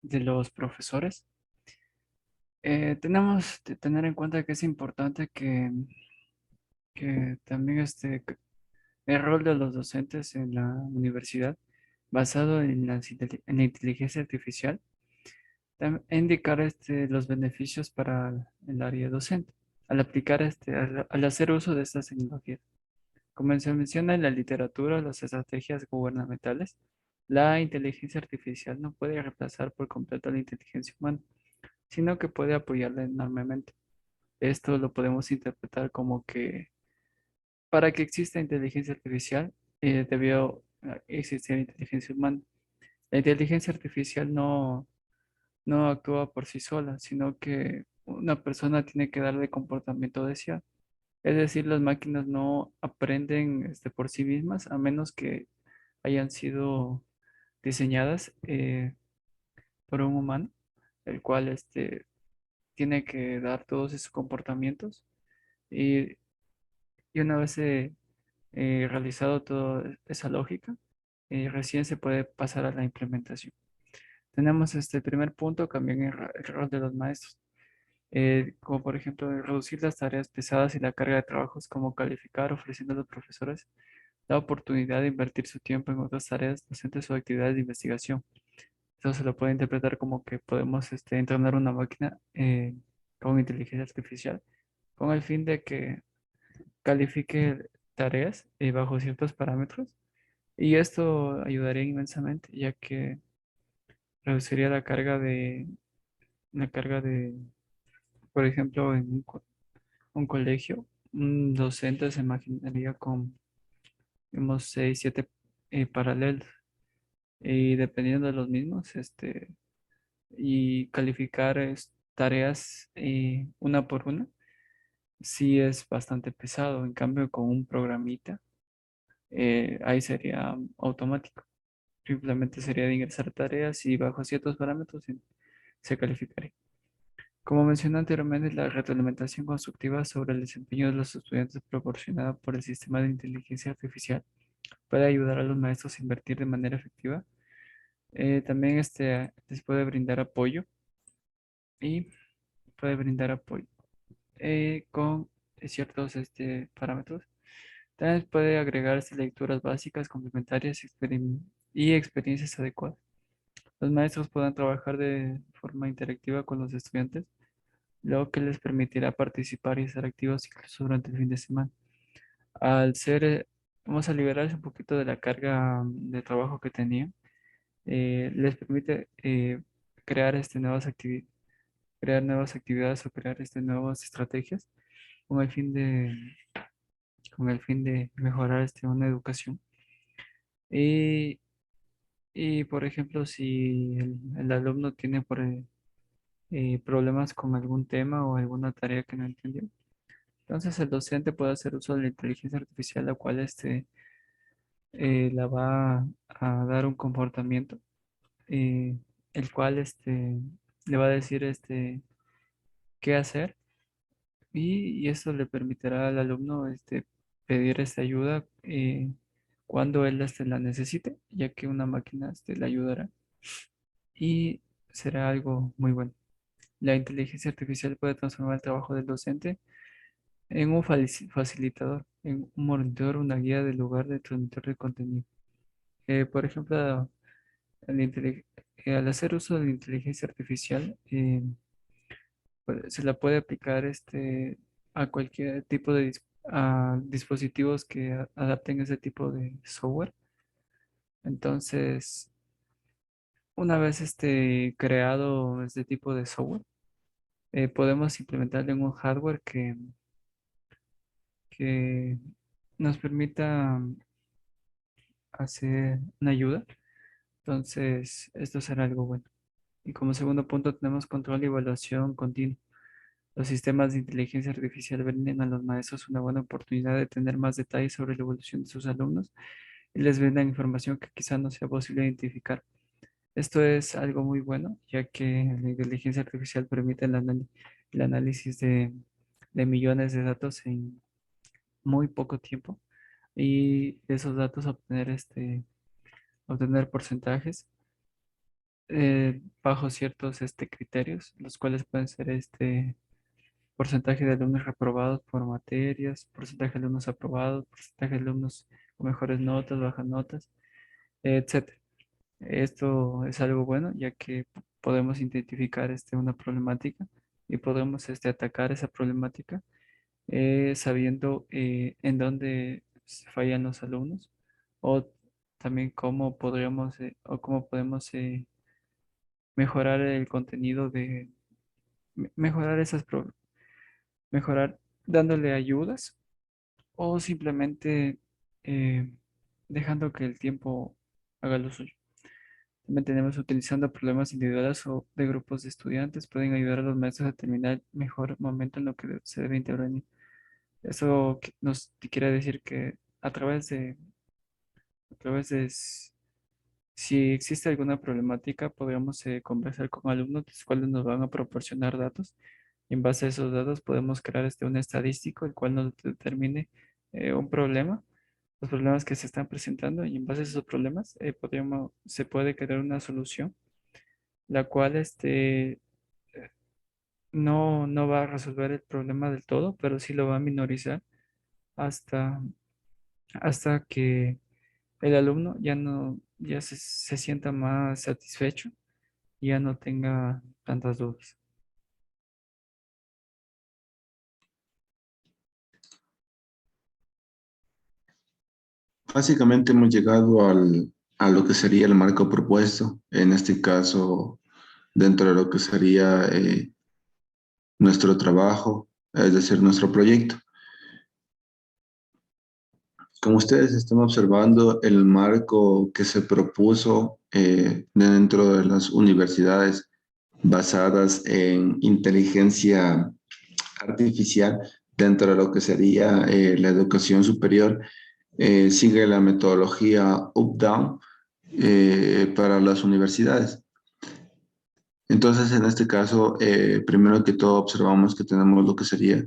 los profesores. Tenemos que tener en cuenta que es importante que también el rol de los docentes en la universidad, basado en en la inteligencia artificial, indicar los beneficios para el área docente al aplicar al hacer uso de estas tecnologías. Como se menciona en la literatura, las estrategias gubernamentales, la inteligencia artificial no puede reemplazar por completo la inteligencia humana, sino que puede apoyarla enormemente. Esto lo podemos interpretar como que para que exista inteligencia artificial, debió existir inteligencia humana. La inteligencia artificial no actúa por sí sola, sino que una persona tiene que darle comportamiento deseado. Es decir, las máquinas no aprenden por sí mismas a menos que hayan sido diseñadas por un humano, el cual tiene que dar todos esos comportamientos y, y una vez realizado toda esa lógica, recién se puede pasar a la implementación. Tenemos este primer punto, también el rol de los maestros, como por ejemplo reducir las tareas pesadas y la carga de trabajos, como calificar, ofreciendo a los profesores la oportunidad de invertir su tiempo en otras tareas docentes o actividades de investigación. Eso se lo puede interpretar como que podemos entrenar una máquina con inteligencia artificial con el fin de que califique tareas bajo ciertos parámetros y esto ayudaría inmensamente ya que reduciría la carga de, por ejemplo, en un colegio, un docente se imaginaría con unos 6 7 paralelos y dependiendo de los mismos, y calificar tareas una por una, sí es bastante pesado. En cambio, con un programita, ahí sería automático. Simplemente sería de ingresar tareas y bajo ciertos parámetros se calificaría. Como mencioné anteriormente, la retroalimentación constructiva sobre el desempeño de los estudiantes proporcionada por el sistema de inteligencia artificial puede ayudar a los maestros a invertir de manera efectiva. También les puede brindar apoyo y puede brindar apoyo con ciertos parámetros. También puede agregar lecturas básicas, complementarias y experiencias adecuadas. Los maestros puedan trabajar de forma interactiva con los estudiantes, lo que les permitirá participar y ser activos incluso durante el fin de semana. Al ser, vamos a liberarse un poquito de la carga de trabajo que tenían, les permite crear crear nuevas actividades o crear nuevas estrategias con el fin con el fin de mejorar una educación. Y, y, por ejemplo, si el alumno tiene problemas con algún tema o alguna tarea que no entendió, entonces el docente puede hacer uso de la inteligencia artificial, la cual la va a dar un comportamiento, eh, el cual le va a decir qué hacer y eso le permitirá al alumno pedir esta ayuda cuando él la necesite, ya que una máquina le ayudará y será algo muy bueno. La inteligencia artificial puede transformar el trabajo del docente en un facilitador, en un monitor, una guía del lugar de transmitir de contenido. Por ejemplo, al hacer uso de la inteligencia artificial, se la puede aplicar a cualquier tipo a dispositivos que adapten ese tipo de software. Entonces, una vez creado este tipo de software, podemos implementarlo en un hardware que nos permita hacer una ayuda. Entonces, esto será algo bueno. Y como segundo punto, tenemos control y evaluación continua. Los sistemas de inteligencia artificial brindan a los maestros una buena oportunidad de tener más detalles sobre la evolución de sus alumnos y les brindan información que quizá no sea posible identificar. Esto es algo muy bueno, ya que la inteligencia artificial permite el análisis de millones de datos en muy poco tiempo y de esos datos obtener porcentajes bajo ciertos criterios, los cuales pueden ser porcentaje de alumnos reprobados por materias, porcentaje de alumnos aprobados, porcentaje de alumnos con mejores notas, bajas notas, etcétera. Esto es algo bueno, ya que podemos identificar una problemática y podemos atacar esa problemática sabiendo en dónde fallan los alumnos o también cómo podríamos o cómo podemos mejorar el contenido mejorar mejorar dándole ayudas o simplemente eh, dejando que el tiempo haga lo suyo. También tenemos utilizando problemas individuales o de grupos de estudiantes, pueden ayudar a los maestros a determinar el mejor momento en lo que se debe intervenir. Eso nos quiere decir que a través si existe alguna problemática, podríamos conversar con alumnos, los cuales nos van a proporcionar datos. Y en base a esos datos podemos crear un estadístico, el cual nos determine un problema, los problemas que se están presentando, y en base a esos problemas se puede crear una solución, la cual no va a resolver el problema del todo, pero sí lo va a minorizar hasta, hasta que el alumno ya no, ya se sienta más satisfecho y ya no tenga tantas dudas. Básicamente hemos llegado a lo que sería el marco propuesto, en este caso, dentro de lo que sería nuestro trabajo, es decir, nuestro proyecto. Como ustedes están observando, el marco que se propuso dentro de las universidades basadas en inteligencia artificial, dentro de lo que sería la educación superior, sigue la metodología up-down para las universidades. Entonces, en este caso, primero que todo, observamos que tenemos lo que sería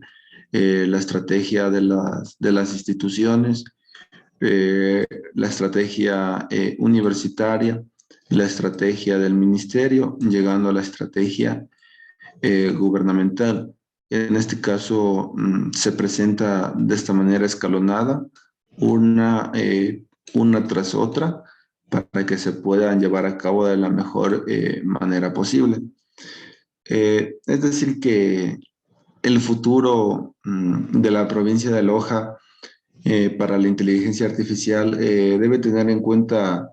la estrategia de las instituciones, la estrategia universitaria, la estrategia del ministerio, llegando a la estrategia gubernamental. En este caso, se presenta de esta manera escalonada, una tras otra, para que se puedan llevar a cabo de la mejor manera posible. Es decir, que el futuro de la provincia de Loja para la inteligencia artificial debe tener en cuenta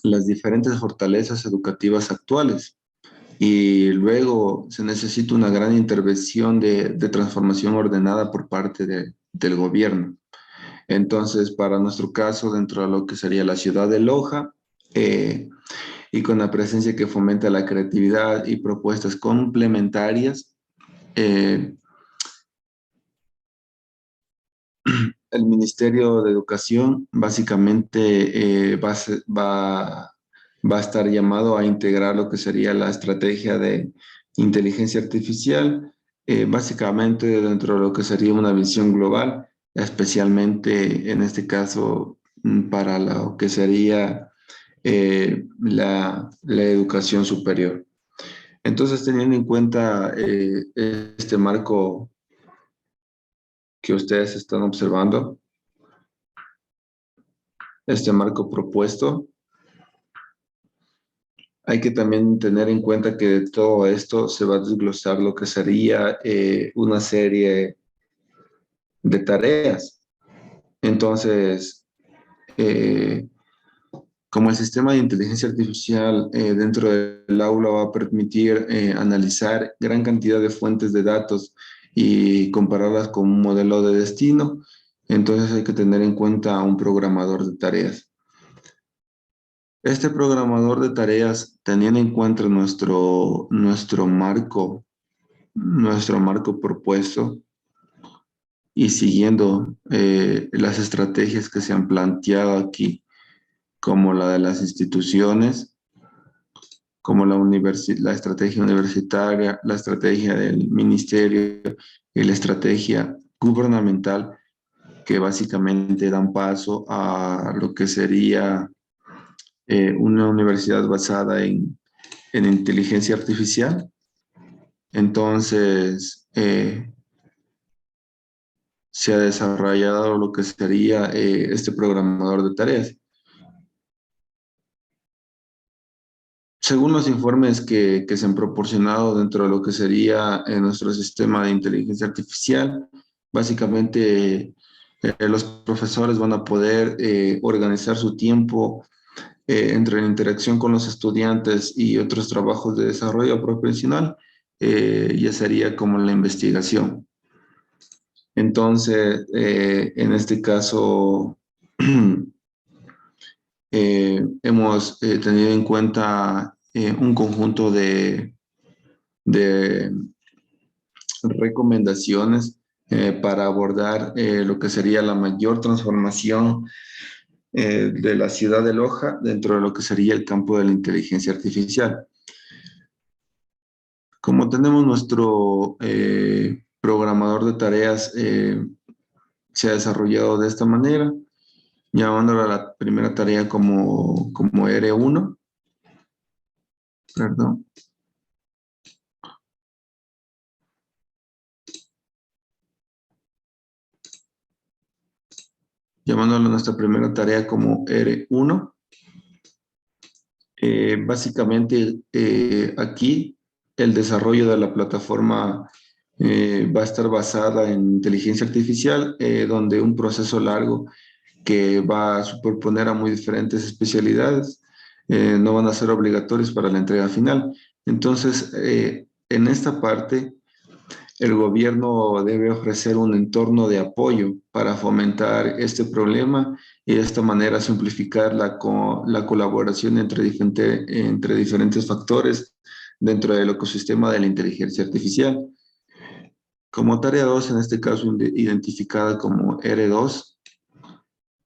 las diferentes fortalezas educativas actuales y luego se necesita una gran intervención de transformación ordenada por parte del gobierno. Entonces, para nuestro caso, dentro de lo que sería la ciudad de Loja, y con la presencia que fomenta la creatividad y propuestas complementarias, eh, el Ministerio de Educación básicamente va a estar llamado a integrar lo que sería la estrategia de inteligencia artificial, básicamente dentro de lo que sería una visión global, especialmente en este caso para lo que sería la educación superior. Entonces, teniendo en cuenta este marco que ustedes están observando, este marco propuesto, hay que también tener en cuenta que de todo esto se va a desglosar lo que sería una serie de tareas. Entonces, eh, como el sistema de inteligencia artificial dentro del aula va a permitir analizar gran cantidad de fuentes de datos y compararlas con un modelo de destino, entonces hay que tener en cuenta a un programador de tareas. Este programador de tareas, teniendo en cuenta nuestro marco propuesto y siguiendo las estrategias que se han planteado aquí, como la de las instituciones, como la estrategia universitaria, la estrategia del ministerio y la estrategia gubernamental, que básicamente dan paso a lo que sería una universidad basada en inteligencia artificial. Entonces, se ha desarrollado lo que sería este programador de tareas. Según los informes que se han proporcionado dentro de lo que sería nuestro sistema de inteligencia artificial, básicamente los profesores van a poder organizar su tiempo entre la interacción con los estudiantes y otros trabajos de desarrollo profesional, ya sería como la investigación. Entonces, en este caso, hemos tenido en cuenta un conjunto de recomendaciones para abordar lo que sería la mayor transformación de la ciudad de Loja dentro de lo que sería el campo de la inteligencia artificial. Como tenemos nuestro programador de tareas, se ha desarrollado de esta manera, llamándola a la primera tarea como R1, perdón. Llamándolo nuestra primera tarea como R1. Básicamente, aquí el desarrollo de la plataforma va a estar basada en inteligencia artificial, donde un proceso largo que va a superponer a muy diferentes especialidades no van a ser obligatorios para la entrega final. Entonces, en esta parte, el gobierno debe ofrecer un entorno de apoyo para fomentar este problema y de esta manera simplificar la colaboración entre diferentes factores dentro del ecosistema de la inteligencia artificial. Como tarea 2, en este caso identificada como R2,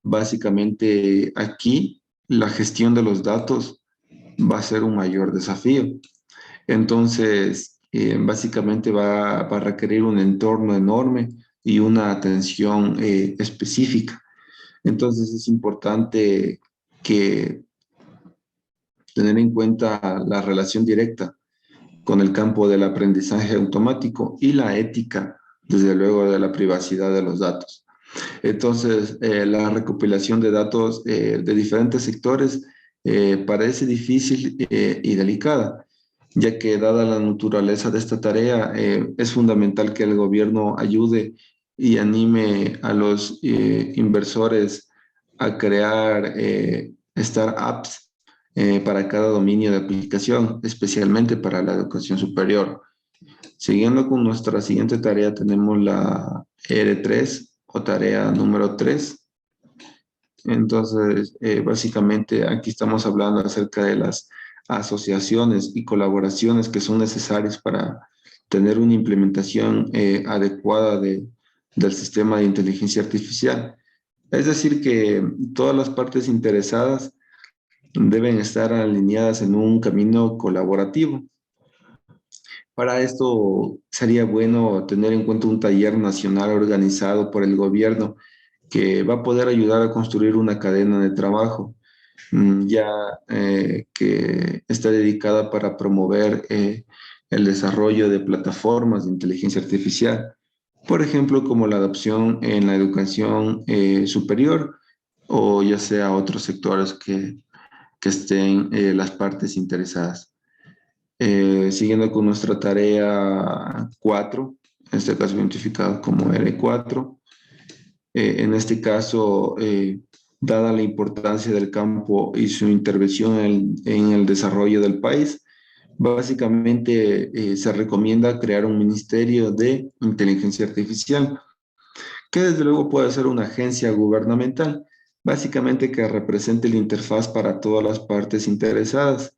básicamente aquí la gestión de los datos va a ser un mayor desafío. Entonces, básicamente va a requerir un entorno enorme y una atención específica. Entonces es importante que tener en cuenta la relación directa con el campo del aprendizaje automático y la ética, desde luego, de la privacidad de los datos. Entonces, la recopilación de datos de diferentes sectores parece difícil y delicada, ya que dada la naturaleza de esta tarea, es fundamental que el gobierno ayude y anime a los inversores a crear startups para cada dominio de aplicación, especialmente para la educación superior. Siguiendo con nuestra siguiente tarea, tenemos la R3 o tarea número 3. Entonces, básicamente aquí estamos hablando acerca de las asociaciones y colaboraciones que son necesarias para tener una implementación adecuada del sistema de inteligencia artificial. Es decir, que todas las partes interesadas deben estar alineadas en un camino colaborativo. Para esto sería bueno tener en cuenta un taller nacional organizado por el gobierno que va a poder ayudar a construir una cadena de trabajo ya que está dedicada para promover el desarrollo de plataformas de inteligencia artificial, por ejemplo, como la adopción en la educación superior o ya sea otros sectores que estén las partes interesadas. Siguiendo con nuestra tarea 4, en este caso identificado como R4, en este caso, dada la importancia del campo y su intervención en el desarrollo del país, básicamente se recomienda crear un ministerio de inteligencia artificial, que desde luego puede ser una agencia gubernamental, básicamente que represente la interfaz para todas las partes interesadas.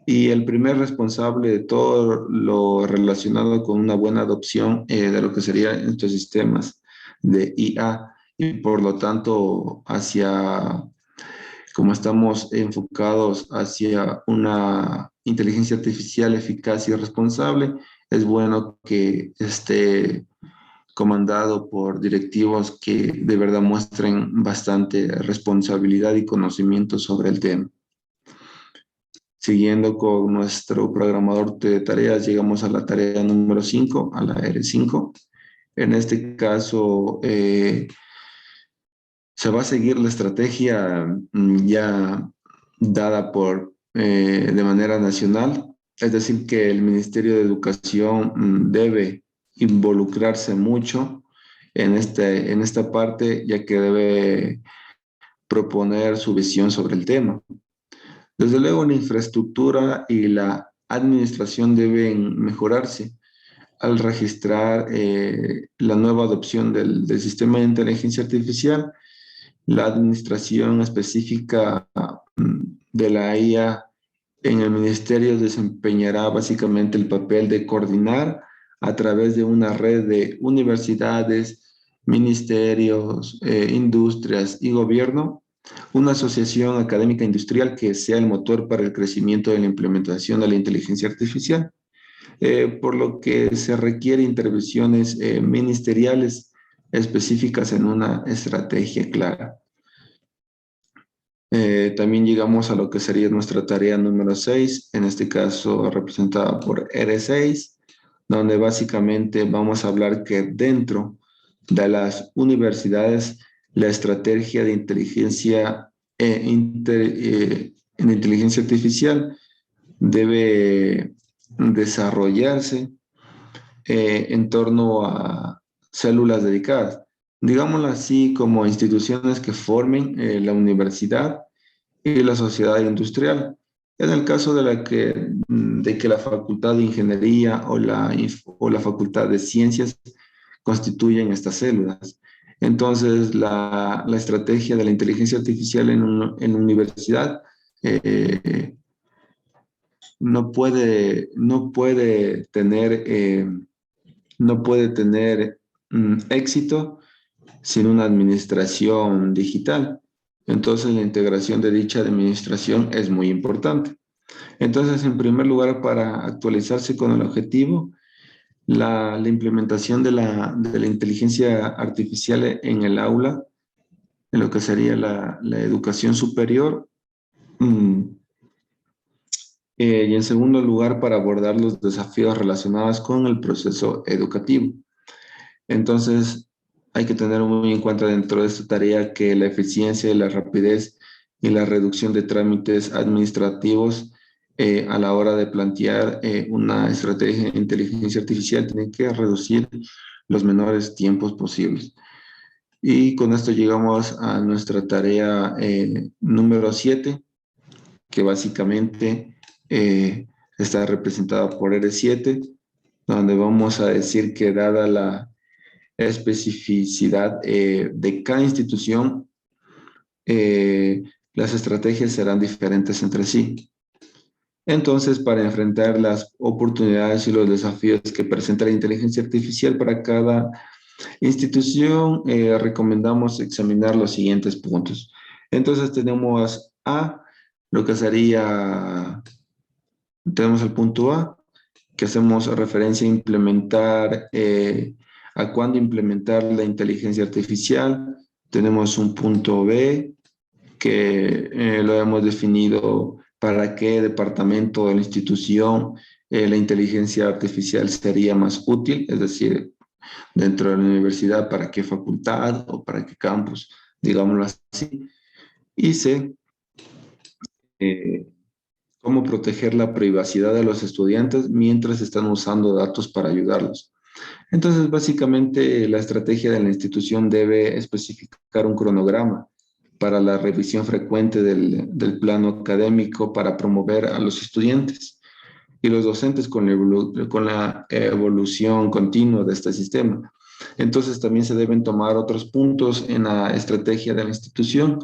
Y el primer responsable de todo lo relacionado con una buena adopción de lo que serían estos sistemas de IA y por lo tanto como estamos enfocados hacia una inteligencia artificial eficaz y responsable, es bueno que esté comandado por directivos que de verdad muestren bastante responsabilidad y conocimiento sobre el tema. Siguiendo con nuestro programador de tareas, llegamos a la tarea número 5, a la R5. En este caso, se va a seguir la estrategia ya dada de manera nacional, es decir, que el Ministerio de Educación debe involucrarse mucho en esta parte, ya que debe proponer su visión sobre el tema. Desde luego, la infraestructura y la administración deben mejorarse al registrar la nueva adopción del sistema de inteligencia artificial. La administración específica de la IA en el ministerio desempeñará básicamente el papel de coordinar a través de una red de universidades, ministerios, industrias y gobierno, una asociación académica industrial que sea el motor para el crecimiento de la implementación de la inteligencia artificial, por lo que se requiere intervenciones ministeriales específicas en una estrategia clara. También llegamos a lo que sería nuestra tarea número 6, en este caso representada por R6, donde básicamente vamos a hablar que dentro de las universidades la estrategia de inteligencia, en inteligencia artificial debe desarrollarse en torno a células dedicadas, digámoslo así, como instituciones que formen la universidad y la sociedad industrial. En el caso de que la Facultad de Ingeniería o la Facultad de Ciencias constituyen estas células. Entonces, la estrategia de la inteligencia artificial en universidad no puede tener éxito sin una administración digital. Entonces, la integración de dicha administración es muy importante. Entonces, en primer lugar, para actualizarse con el objetivo, la implementación de la inteligencia artificial en el aula en lo que sería la educación superior. Mm, y en segundo lugar, para abordar los desafíos relacionados con el proceso educativo. Entonces, hay que tener muy en cuenta dentro de esta tarea que la eficiencia y la rapidez y la reducción de trámites administrativos a la hora de plantear una estrategia de inteligencia artificial tienen que reducir los menores tiempos posibles. Y con esto llegamos a nuestra tarea número 7, que básicamente está representada por R7, donde vamos a decir que dada la especificidad de cada institución, las estrategias serán diferentes entre sí. Entonces, para enfrentar las oportunidades y los desafíos que presenta la inteligencia artificial para cada institución, recomendamos examinar los siguientes puntos. Entonces, tenemos A, lo que sería, tenemos el punto A, que hacemos referencia a implementar, a cuándo implementar la inteligencia artificial. Tenemos un punto B, que lo hemos definido para qué departamento de la institución la inteligencia artificial sería más útil, es decir, dentro de la universidad, para qué facultad o para qué campus, digámoslo así. Y C, eh, cómo proteger la privacidad de los estudiantes mientras están usando datos para ayudarlos. Entonces, básicamente, la estrategia de la institución debe especificar un cronograma para la revisión frecuente del plano académico para promover a los estudiantes y los docentes con la evolución continua de este sistema. Entonces, también se deben tomar otros puntos en la estrategia de la institución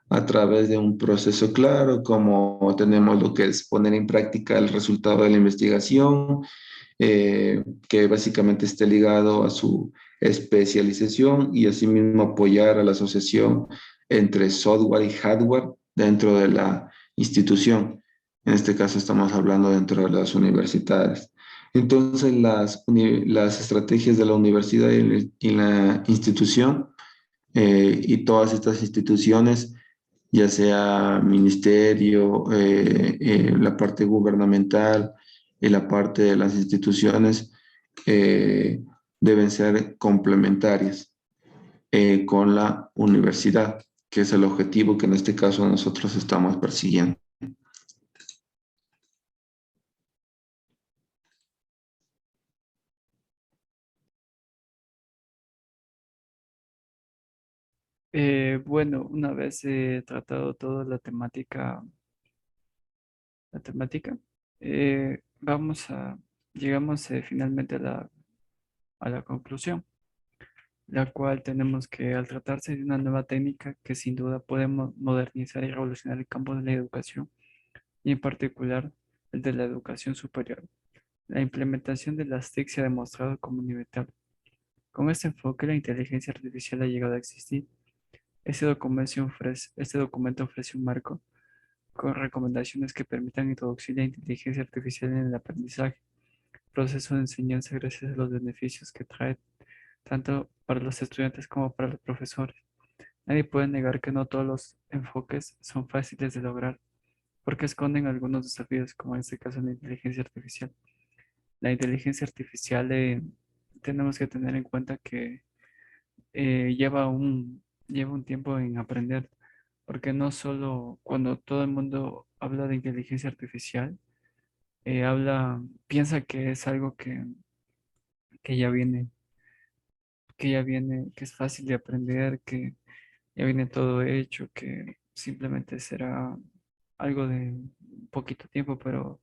a través de un proceso claro, como tenemos lo que es poner en práctica el resultado de la investigación, que básicamente esté ligado a su especialización y asimismo apoyar a la asociación entre software y hardware dentro de la institución. En este caso estamos hablando dentro de las universidades. Entonces, las estrategias de la universidad y la institución y todas estas instituciones, ya sea ministerio, la parte gubernamental y la parte de las instituciones, eh, deben ser complementarias con la universidad, que es el objetivo que en este caso nosotros estamos persiguiendo. Bueno, una vez tratado toda la temática, vamos a, llegamos finalmente a la conclusión, la cual tenemos que, al tratarse de una nueva técnica que sin duda puede modernizar y revolucionar el campo de la educación, y en particular el de la educación superior, la implementación de las TIC se ha demostrado como inevitable. Con este enfoque, la inteligencia artificial ha llegado a existir. Este documento ofrece un marco con recomendaciones que permitan introducir la inteligencia artificial en el aprendizaje, proceso de enseñanza gracias a los beneficios que trae tanto para los estudiantes como para los profesores. Nadie puede negar que no todos los enfoques son fáciles de lograr, porque esconden algunos desafíos, como en este caso la inteligencia artificial. La inteligencia artificial tenemos que tener en cuenta que lleva un tiempo en aprender, porque no solo cuando todo el mundo habla de inteligencia artificial, piensa que es algo que ya viene, que es fácil de aprender, que ya viene todo hecho, que simplemente será algo de poquito tiempo, pero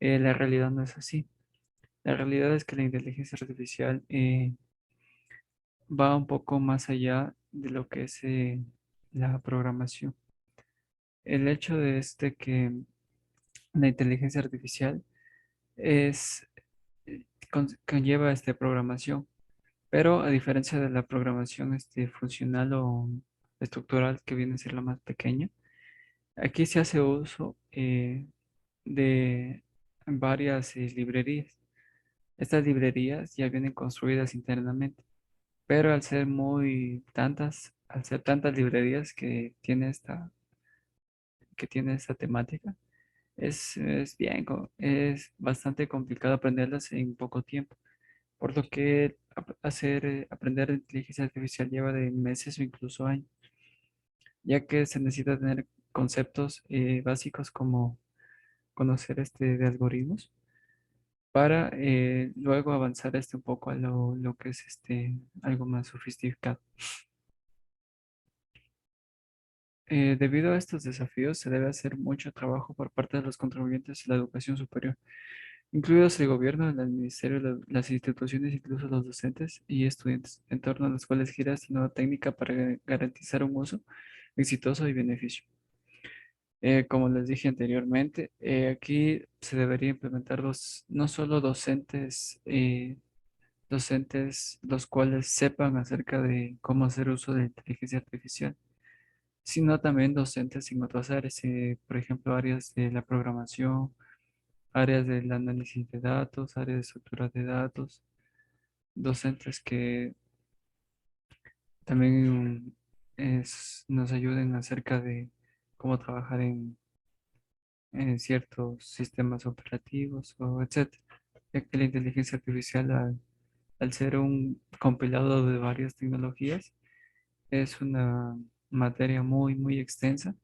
la realidad no es así. La realidad es que la inteligencia artificial va un poco más allá de lo que es la programación. El hecho de que la inteligencia artificial es, conlleva programación, pero a diferencia de la programación funcional o estructural, que viene a ser la más pequeña, aquí se hace uso de varias librerías. Estas librerías ya vienen construidas internamente, pero al ser muy tantas, al ser tantas librerías que tiene esta temática, es bien, es bastante complicado aprenderlas en poco tiempo, por lo que aprender inteligencia artificial lleva de meses o incluso años, ya que se necesita tener conceptos básicos como conocer de algoritmos para luego avanzar un poco a lo que es algo más sofisticado. Debido a estos desafíos, se debe hacer mucho trabajo por parte de los contribuyentes de la educación superior, incluidos el gobierno, el ministerio, las instituciones, incluso los docentes y estudiantes, en torno a los cuales gira esta nueva técnica para garantizar un uso exitoso y beneficio. Como les dije anteriormente, aquí se debería implementar no solo docentes los cuales sepan acerca de cómo hacer uso de inteligencia artificial, sino también docentes en otras áreas, por ejemplo, áreas de la programación, áreas del análisis de datos, áreas de estructura de datos, docentes que también nos ayuden acerca de cómo trabajar en ciertos sistemas operativos o etcétera, ya que la inteligencia artificial al ser un compilado de varias tecnologías es una materia muy, muy extensa,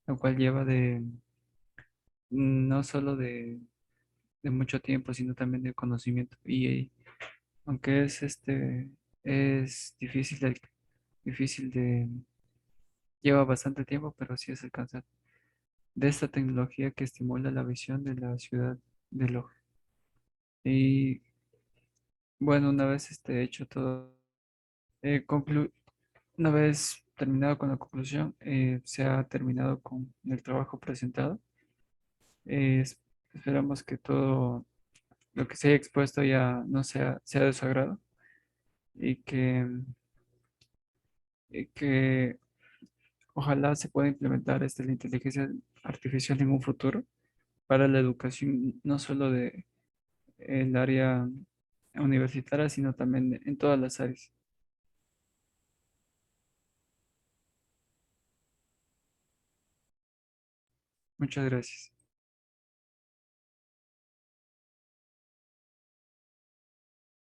la cual lleva no solo de mucho tiempo, sino también de conocimiento. Y aunque es difícil lleva bastante tiempo, pero sí es alcanzar de esta tecnología que estimula la visión de la ciudad del ojo. Y bueno, una vez hecho todo, eh, conclu- una vez terminado con la conclusión, se ha terminado con el trabajo presentado. Esperamos que todo lo que se haya expuesto ya no sea de su agrado y que ojalá se pueda implementar la inteligencia artificial en un futuro para la educación, no solo de el área universitaria, sino también en todas las áreas. Muchas gracias.